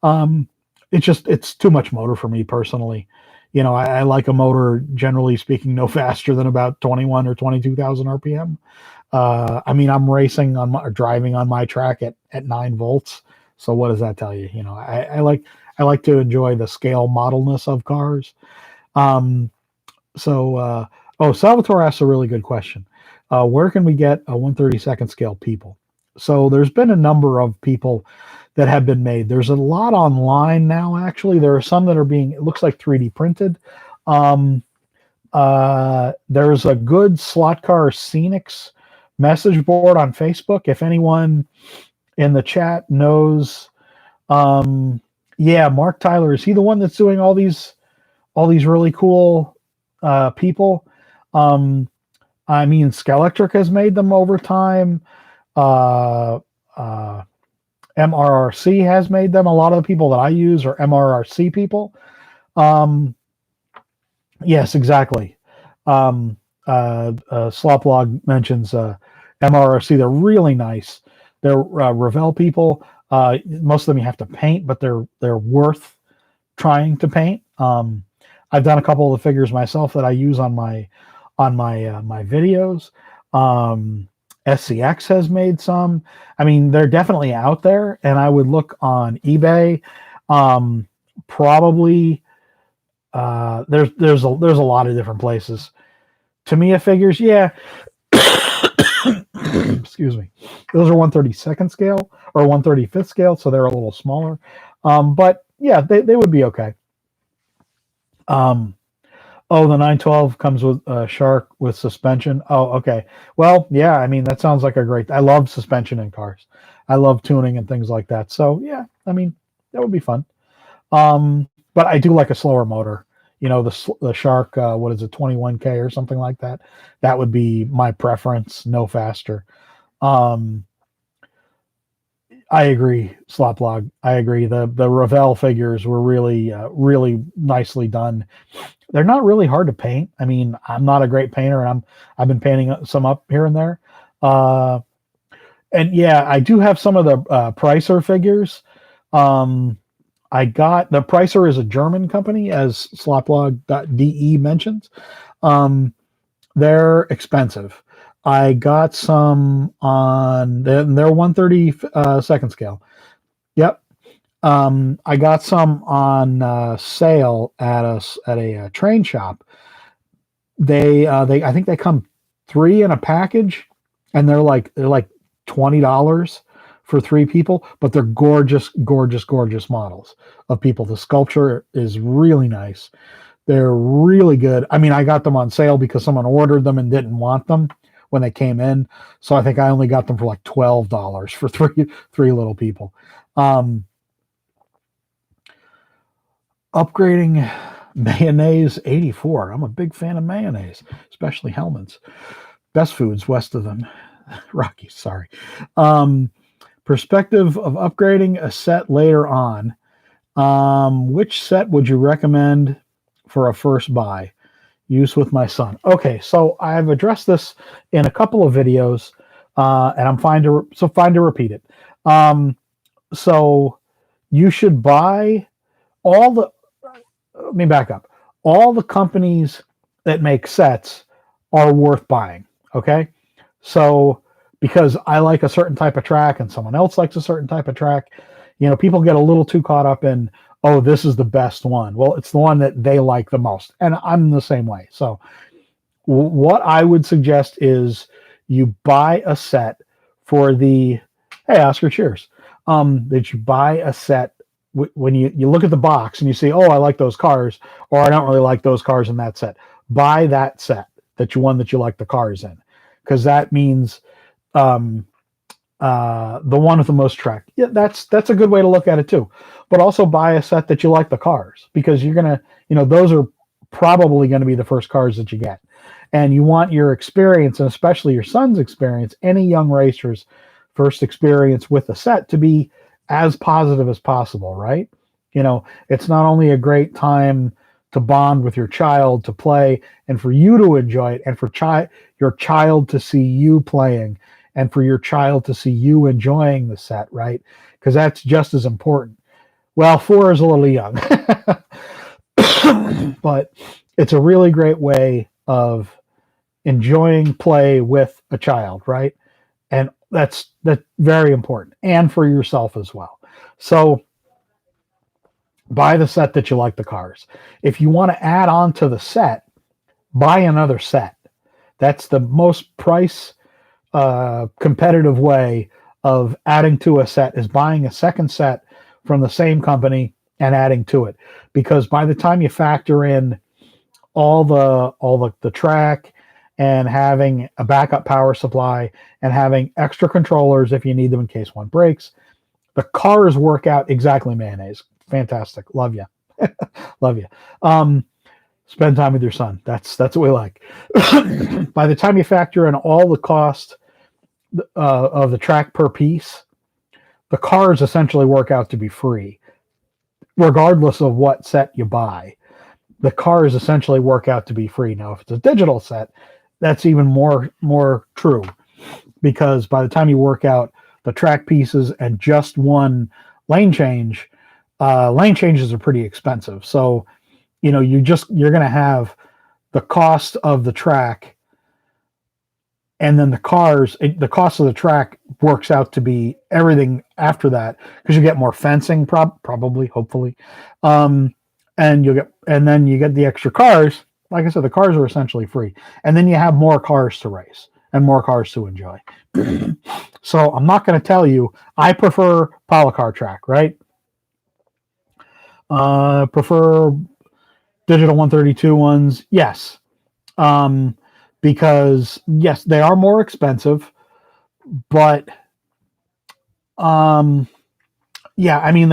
Um, it's too much motor for me personally. I like a motor, generally speaking, no faster than about 21 or 22,000 RPM. I mean, I'm racing driving on my track at 9 volts. So what does that tell you? I like to enjoy the scale modelness of cars. Um, so Salvatore asked a really good question. Where can we get a 132nd scale people? So there's been a number of people that have been made. There's a lot online now. Actually, there are some that are being, it looks like 3D printed. Um, there's a good slot car scenics message board on Facebook. If anyone in the chat knows, yeah, Mark Tyler, is he the one that's doing all these really cool people? I mean, Skelectric has made them over time. Uh, uh, MRRC has made them. A lot of the people that I use are MRRC people. Um, yes, exactly. Sloplog mentions MRRC. They're really nice. They're Revell people. Most of them you have to paint, but they're worth trying to paint. I've done a couple of the figures myself that I use on my videos. SCX has made some. I mean, they're definitely out there, and I would look on eBay. Probably there's a lot of different places. Tamiya figures, yeah. Excuse me. Those are 132nd scale or 135th scale, so they're a little smaller. But yeah, they would be okay. Oh, the 912 comes with a Shark with suspension. Oh, okay. Well, yeah, I mean, that sounds like I love suspension in cars. I love tuning and things like that. So, yeah, I mean, that would be fun. But I do like a slower motor. The Shark, what is it, 21K or something like that? That would be my preference, no faster. I agree, Sloplog. I agree. The Revell figures were really, really nicely done. They're not really hard to paint. I mean, I'm not a great painter, and I've been painting some up here and there. And yeah, I do have some of the Pricer figures. I got the Pricer is a German company, as sloplog.de mentions. They're expensive. I got some on their 132nd scale. Yep. I got some on sale at a train shop. They I think they come 3 in a package, and they're like $20 for 3 people, but they're gorgeous, gorgeous, gorgeous models of people. The sculpture is really nice. They're really good. I mean, I got them on sale because someone ordered them and didn't want them when they came in. So I think I only got them for like $12 for three little people. Upgrading mayonnaise 84. I'm a big fan of mayonnaise, especially Hellman's. Best foods west of them. Rocky, sorry. Perspective of upgrading a set later on. Which set would you recommend for a first buy? Use with my son. Okay, so I've addressed this in a couple of videos, and I'm fine to repeat it. So you should buy all the. Let me back up. All the companies that make sets are worth buying. Okay, so because I like a certain type of track and someone else likes a certain type of track, people get a little too caught up in, oh, this is the best one. Well, it's the one that they like the most. And I'm the same way. So what I would suggest is you buy a set for hey, Oscar, cheers. That you buy a set when you look at the box and you say, oh, I like those cars, or I don't really like those cars in that set. Buy that set that you like the cars in, because that means the one with the most track. Yeah, that's a good way to look at it too. But also buy a set that you like the cars, because you're gonna, those are probably going to be the first cars that you get, and you want your experience, and especially your son's experience. Any young racers first experience with the set to be as positive as possible, right? It's not only a great time to bond with your child, to play, and for you to enjoy it, and for your child to see you playing, and for your child to see you enjoying the set, right? Because that's just as important. Well, 4 is a little young, but it's a really great way of enjoying play with a child, right? And that's very important, and for yourself as well. So buy the set that you like the cars. If you want to add on to the set, buy another set. That's the most price competitive way of adding to a set, is buying a second set from the same company and adding to it. Because by the time you factor in all the track, and having a backup power supply, and having extra controllers if you need them in case one breaks, the cars work out exactly mayonnaise. Fantastic. Love you. Love you. Spend time with your son. That's what we like. By the time you factor in all the cost of the track per piece, the cars essentially work out to be free, regardless of what set you buy. The cars essentially work out to be free. Now, if it's a digital set, that's even more true, because by the time you work out the track pieces and just one lane changes are pretty expensive. So, you're going to have the cost of the track, and then the cost of the track works out to be everything after that, because you get more fencing, probably, hopefully, and then you get the extra cars. Like I said, the cars are essentially free, and then you have more cars to race and more cars to enjoy. So I'm not going to tell you I prefer Polycar track, right? Prefer digital 132 ones, yes, because yes, they are more expensive, but yeah, I mean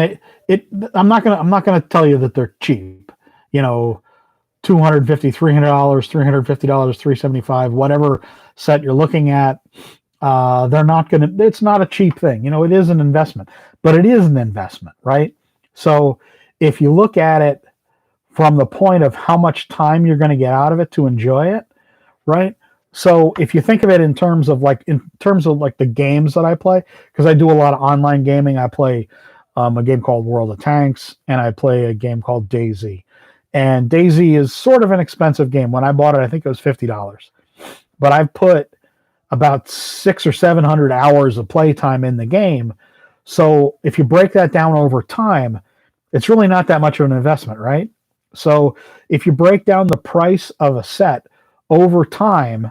I'm not gonna tell you that they're cheap. $250, $300, $350, $375, whatever set you're looking at. It's not a cheap thing. It is an investment, but it is an investment, right? So if you look at it from the point of how much time you're going to get out of it to enjoy it, right? So if you think of it in terms of the games that I play, because I do a lot of online gaming. I play a game called World of Tanks, and I play a game called DayZ. And DayZ is sort of an expensive game. When I bought it, I think it was $50. But I've put about 600 or 700 hours of playtime in the game. So if you break that down over time, it's really not that much of an investment, right? So if you break down the price of a set over time,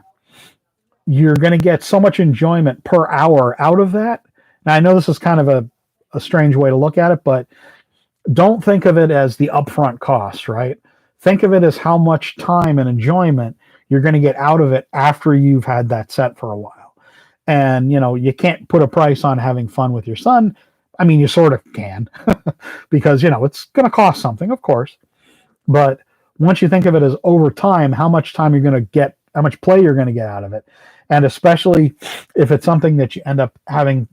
you're going to get so much enjoyment per hour out of that. Now, I know this is kind of a strange way to look at it, but don't think of it as the upfront cost, right? Think of it as how much time and enjoyment you're going to get out of it after you've had that set for a while. And, you can't put a price on having fun with your son. I mean, you sort of can, because, it's going to cost something, of course. But once you think of it as over time, how much time you're going to get, how much play you're going to get out of it. And especially if it's something that you end up having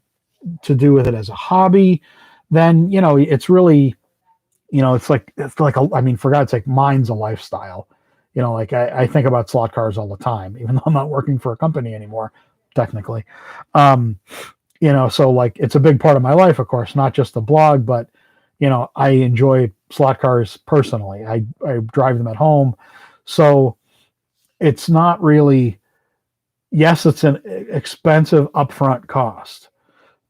to do with it as a hobby, then, it's really, for God's sake, mine's a lifestyle. I think about slot cars all the time, even though I'm not working for a company anymore, technically. So it's a big part of my life, of course, not just the blog, but, I enjoy slot cars personally. I drive them at home. So it's not really, yes, it's an expensive upfront cost,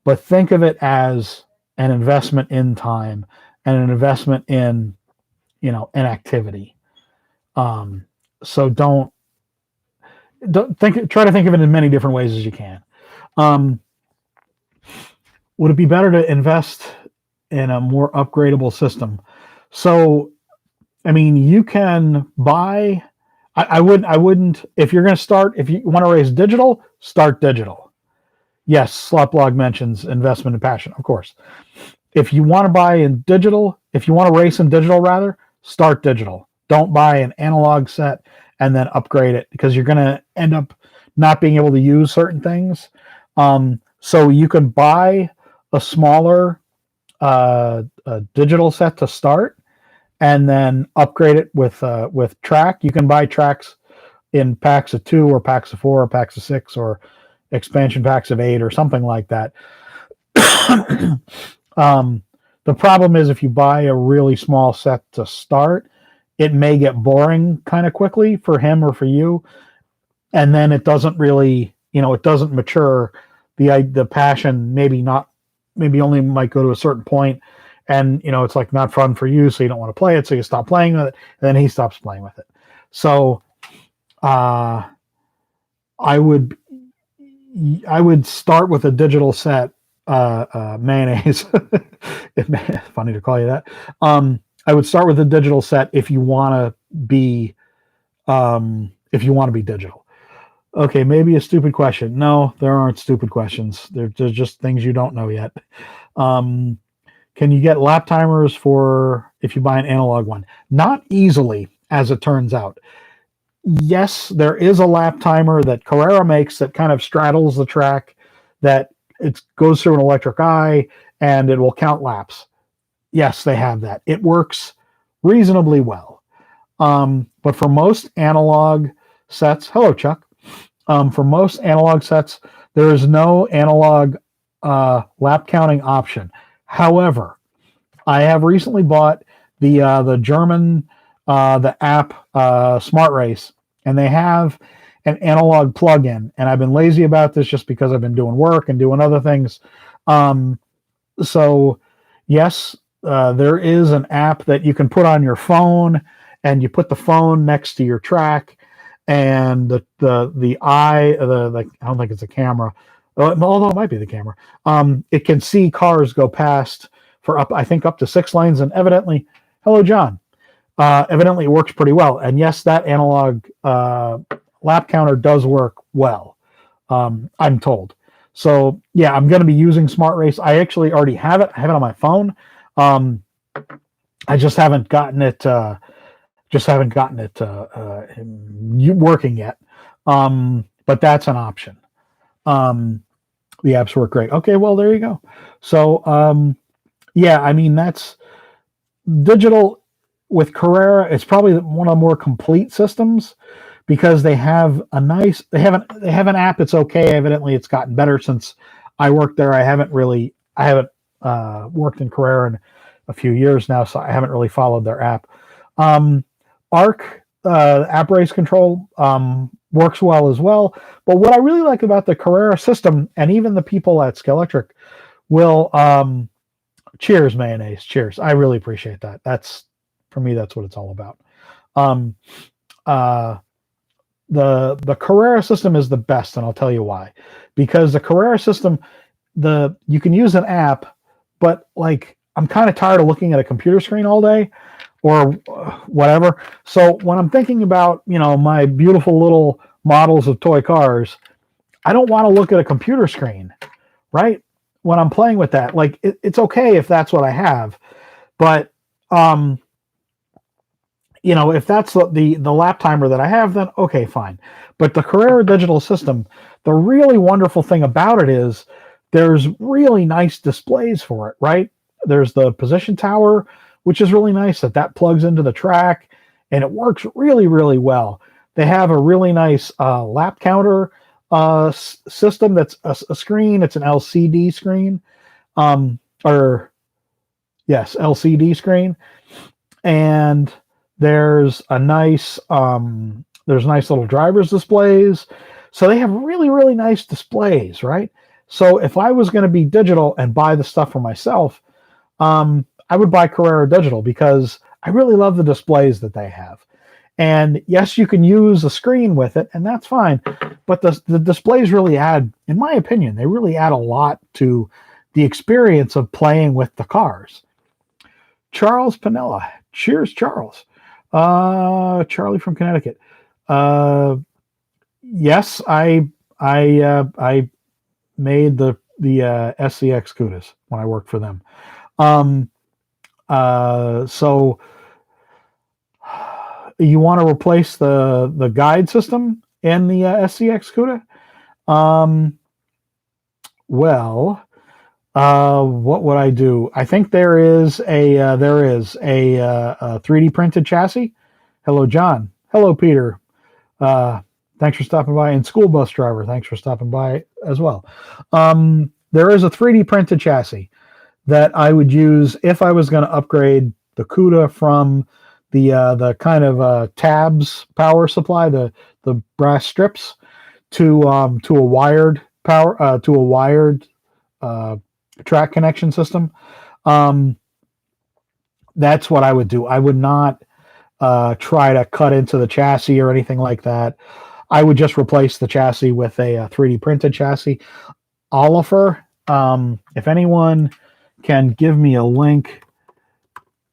but think of it as an investment in time and an investment in, an activity. So don't try to think of it in many different ways as you can. Would it be better to invest in a more upgradable system? So, I mean, you can buy, I wouldn't, if you want to race digital, start digital. Yes, Slot Blog mentions investment and passion, of course. If you want to race in digital rather, start digital. Don't buy an analog set and then upgrade it, because you're going to end up not being able to use certain things. So you can buy a smaller a digital set to start, and then upgrade it with track. You can buy tracks in packs of 2 or packs of 4 or packs of 6 or expansion packs of 8 or something like that. um, the problem is if you buy a really small set to start, it may get boring kind of quickly for him or for you, and then it doesn't really, it doesn't mature. The passion maybe only might go to a certain point, and it's like not fun for you, so you don't want to play it, so you stop playing with it, and then he stops playing with it. So uh, I would start with a digital set, mayonnaise. Funny to call you that. I would start with a digital set if you want to be digital. Okay, maybe a stupid question. No, there aren't stupid questions. There's just things you don't know yet. Can you get lap timers for if you buy an analog one? Not easily, as it turns out. Yes, there is a lap timer that Carrera makes that kind of straddles the track, that it goes through an electric eye and it will count laps. Yes, they have that. It works reasonably well. But for most analog sets, hello, Chuck. For most analog sets, there is no analog lap counting option. However, I have recently bought the German the app Smart Race, and they have an analog plug-in. And I've been lazy about this just because I've been doing work and doing other things. So yes, there is an app that you can put on your phone, and you put the phone next to your track, and the eye, I don't think it's a camera, although it might be the camera. It can see cars go past for I think up to 6 lanes, and evidently, hello, John. Evidently, it works pretty well. And yes, that analog lap counter does work well, I'm told. So yeah, I'm going to be using Smart Race. I actually already have it. I have it on my phone. I just haven't gotten it. Working yet. But that's an option. The apps work great. Okay, well there you go. So yeah, I mean that's digital. With Carrera, it's probably one of the more complete systems because they have an app. It's okay. Evidently, it's gotten better since I worked there. I haven't worked in Carrera in a few years now, so I haven't really followed their app. Arc app race control works well as well. But what I really like about the Carrera system, and even the people at Scalextric will cheers, mayonnaise. Cheers. I really appreciate that. For me, that's what it's all about. The Carrera system is the best, and I'll tell you why. Because the Carrera system, you can use an app, but like I'm kind of tired of looking at a computer screen all day, or whatever. So when I'm thinking about my beautiful little models of toy cars, I don't want to look at a computer screen, right? When I'm playing with that, like it's okay if that's what I have, but if that's the lap timer that I have, then okay, fine. But the Carrera digital system, the really wonderful thing about it is there's really nice displays for it, right? There's the position tower, which is really nice that plugs into the track, and it works really, really well. They have a really nice lap counter system that's a screen. It's an LCD screen, LCD screen, and there's nice little driver's displays. So they have really, really nice displays, right? So if I was going to be digital and buy the stuff for myself, I would buy Carrera Digital because I really love the displays that they have. And yes, you can use a screen with it, and that's fine. But the displays really add, in my opinion, they really add a lot to the experience of playing with the cars. Charles Panella. Cheers, Charles. Charlie from Connecticut. Yes, I made the SCX CUDAs when I worked for them. So you want to replace the guide system in the SCX CUDA? Well, what would I do? I think there is a 3D printed chassis. Hello, John. Hello, Peter. Uh, Thanks for stopping by. And school bus driver, thanks for stopping by as well. There is a 3D printed chassis that I would use if I was going to upgrade the CUDA from the kind of tabs power supply, the brass strips, to a wired uh, track connection system. Um, that's what I would do. I would not try to cut into the chassis or anything like that. I would just replace the chassis with a 3D printed chassis. Oliver, if anyone can give me a link,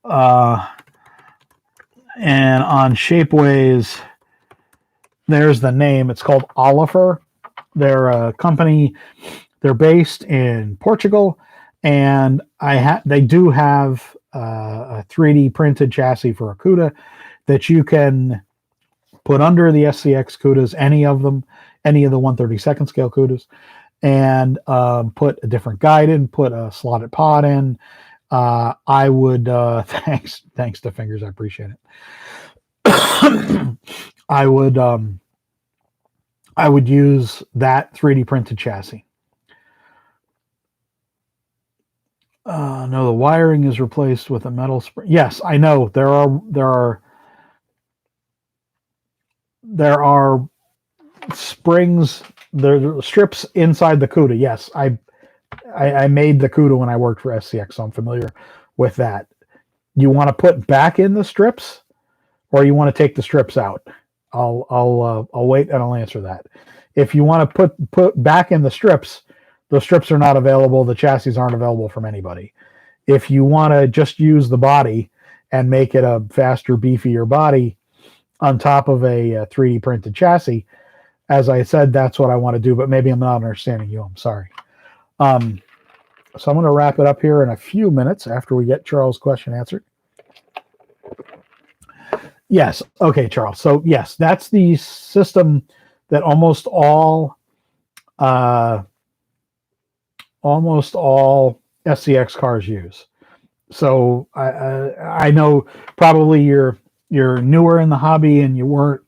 and on Shapeways, there's the name. It's called Oliver. They're a company. They're based in Portugal, and they do have a 3D printed chassis for a CUDA that you can put under the SCX CUDAs, any of them, any of the 1/32 scale CUDAs, and put a different guide in, put a slotted pod in. I would thanks to Fingers, I appreciate it. I would use that 3D printed chassis. No, the wiring is replaced with a metal spring. Yes, I know there are springs, there are strips inside the CUDA. Yes, I made the CUDA when I worked for SCX, so I'm familiar with that. You want to put back in the strips, or you want to take the strips out? I'll wait and I'll answer that. If you want to put back in the strips are not available. The chassis aren't available from anybody. If you want to just use the body and make it a faster, beefier body on top of a 3D printed chassis, as I said, that's what I want to do. But maybe I'm not understanding you. I'm sorry. So I'm going to wrap it up here in a few minutes after we get Charles' question answered. Yes. Okay, Charles. So yes, that's the system that almost all SCX cars use. So I know probably you're newer in the hobby and you weren't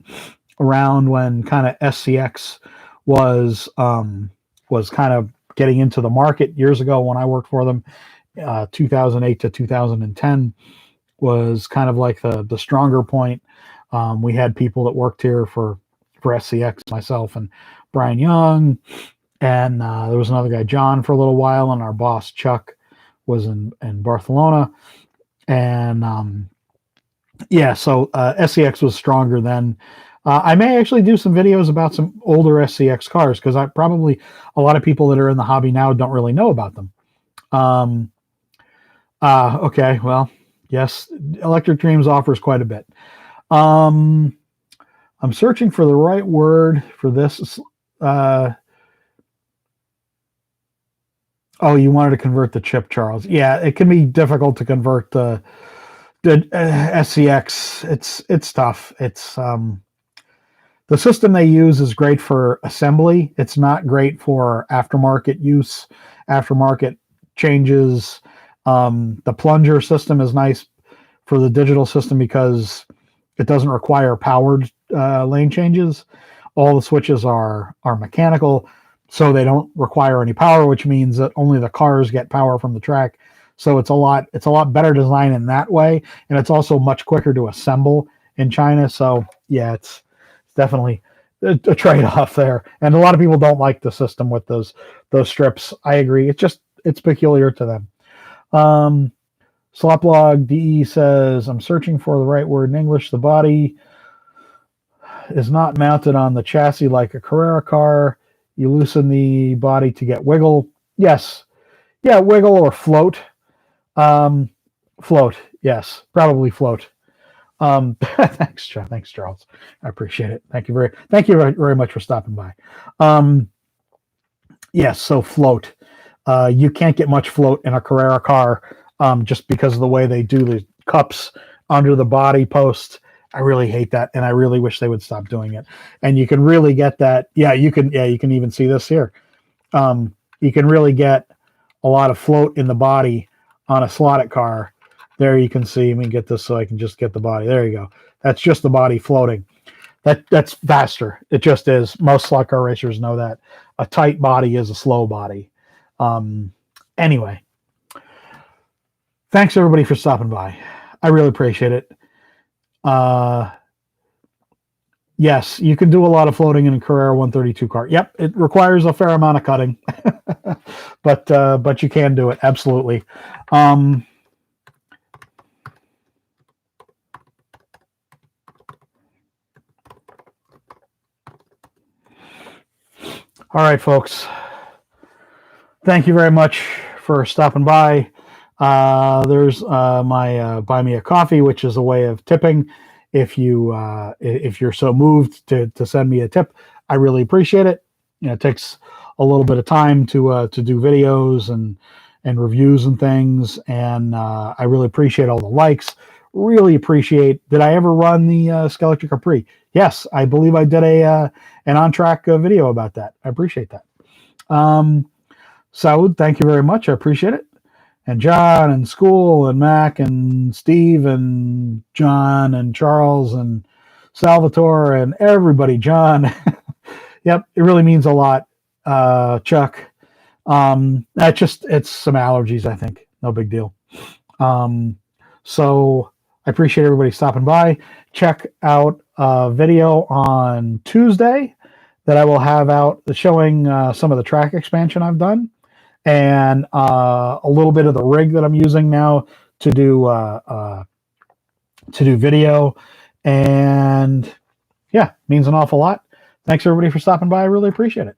around when kind of SCX was kind of getting into the market years ago when I worked for them. 2008 to 2010 was kind of like the stronger point. We had people that worked here for SCX, myself and Brian Young, and there was another guy, John, for a little while, and our boss, Chuck, was in Barcelona. And so SCX was stronger then. I may actually do some videos about some older SCX cars, because a lot of people that are in the hobby now don't really know about them. Okay, well, yes, Electric Dreams offers quite a bit. I'm searching for the right word for this. Oh, you wanted to convert the chip, Charles. Yeah, it can be difficult to convert the SCX. It's tough. It's the system they use is great for assembly. It's not great for aftermarket use, aftermarket changes. The plunger system is nice for the digital system because it doesn't require powered lane changes. All the switches are mechanical, so they don't require any power, which means that only the cars get power from the track. So it's a lot better design in that way, and it's also much quicker to assemble in China. So yeah, it's definitely a trade-off there. And a lot of people don't like the system with those strips. I agree. It's peculiar to them. Sloplog DE says, I'm searching for the right word in English. The body is not mounted on the chassis like a Carrera car. You loosen the body to get wiggle. Yes. Yeah, wiggle or float. Float. Yes, probably float. Thanks, Charles. I appreciate it. Thank you very much for stopping by. Yes, so float. You can't get much float in a Carrera car just because of the way they do the cups under the body post. I really hate that, and I really wish they would stop doing it. And you can really get that. Yeah, you can even see this here. you can really get a lot of float in the body on a slotted car. There you can see, let me get this so I can just get the body. There you go. That's just the body floating. That's faster. It just is. Most slot car racers know that. A tight body is a slow body. Anyway, thanks everybody for stopping by. I really appreciate it. Yes, you can do a lot of floating in a Carrera 132 car. Yep, it requires a fair amount of cutting, but you can do it, absolutely. All right, folks. Thank you very much for stopping by. There's my buy me a coffee, which is a way of tipping. If you're so moved to send me a tip, I really appreciate it. It takes a little bit of time to do videos and reviews and things, and I really appreciate all the likes. Really appreciate. Did I ever run the Skeleton Capri? Yes, I believe I did an on track video about that. I appreciate that. So thank you very much. I appreciate it. And John and School and Mac and Steve and John and Charles and Salvatore and everybody, John. Yep, it really means a lot. Chuck. It's some allergies, I think. No big deal. So I appreciate everybody stopping by. Check out a video on Tuesday that I will have out showing some of the track expansion I've done, and a little bit of the rig that I'm using now to do video. And yeah, means an awful lot. Thanks everybody for stopping by. I really appreciate it.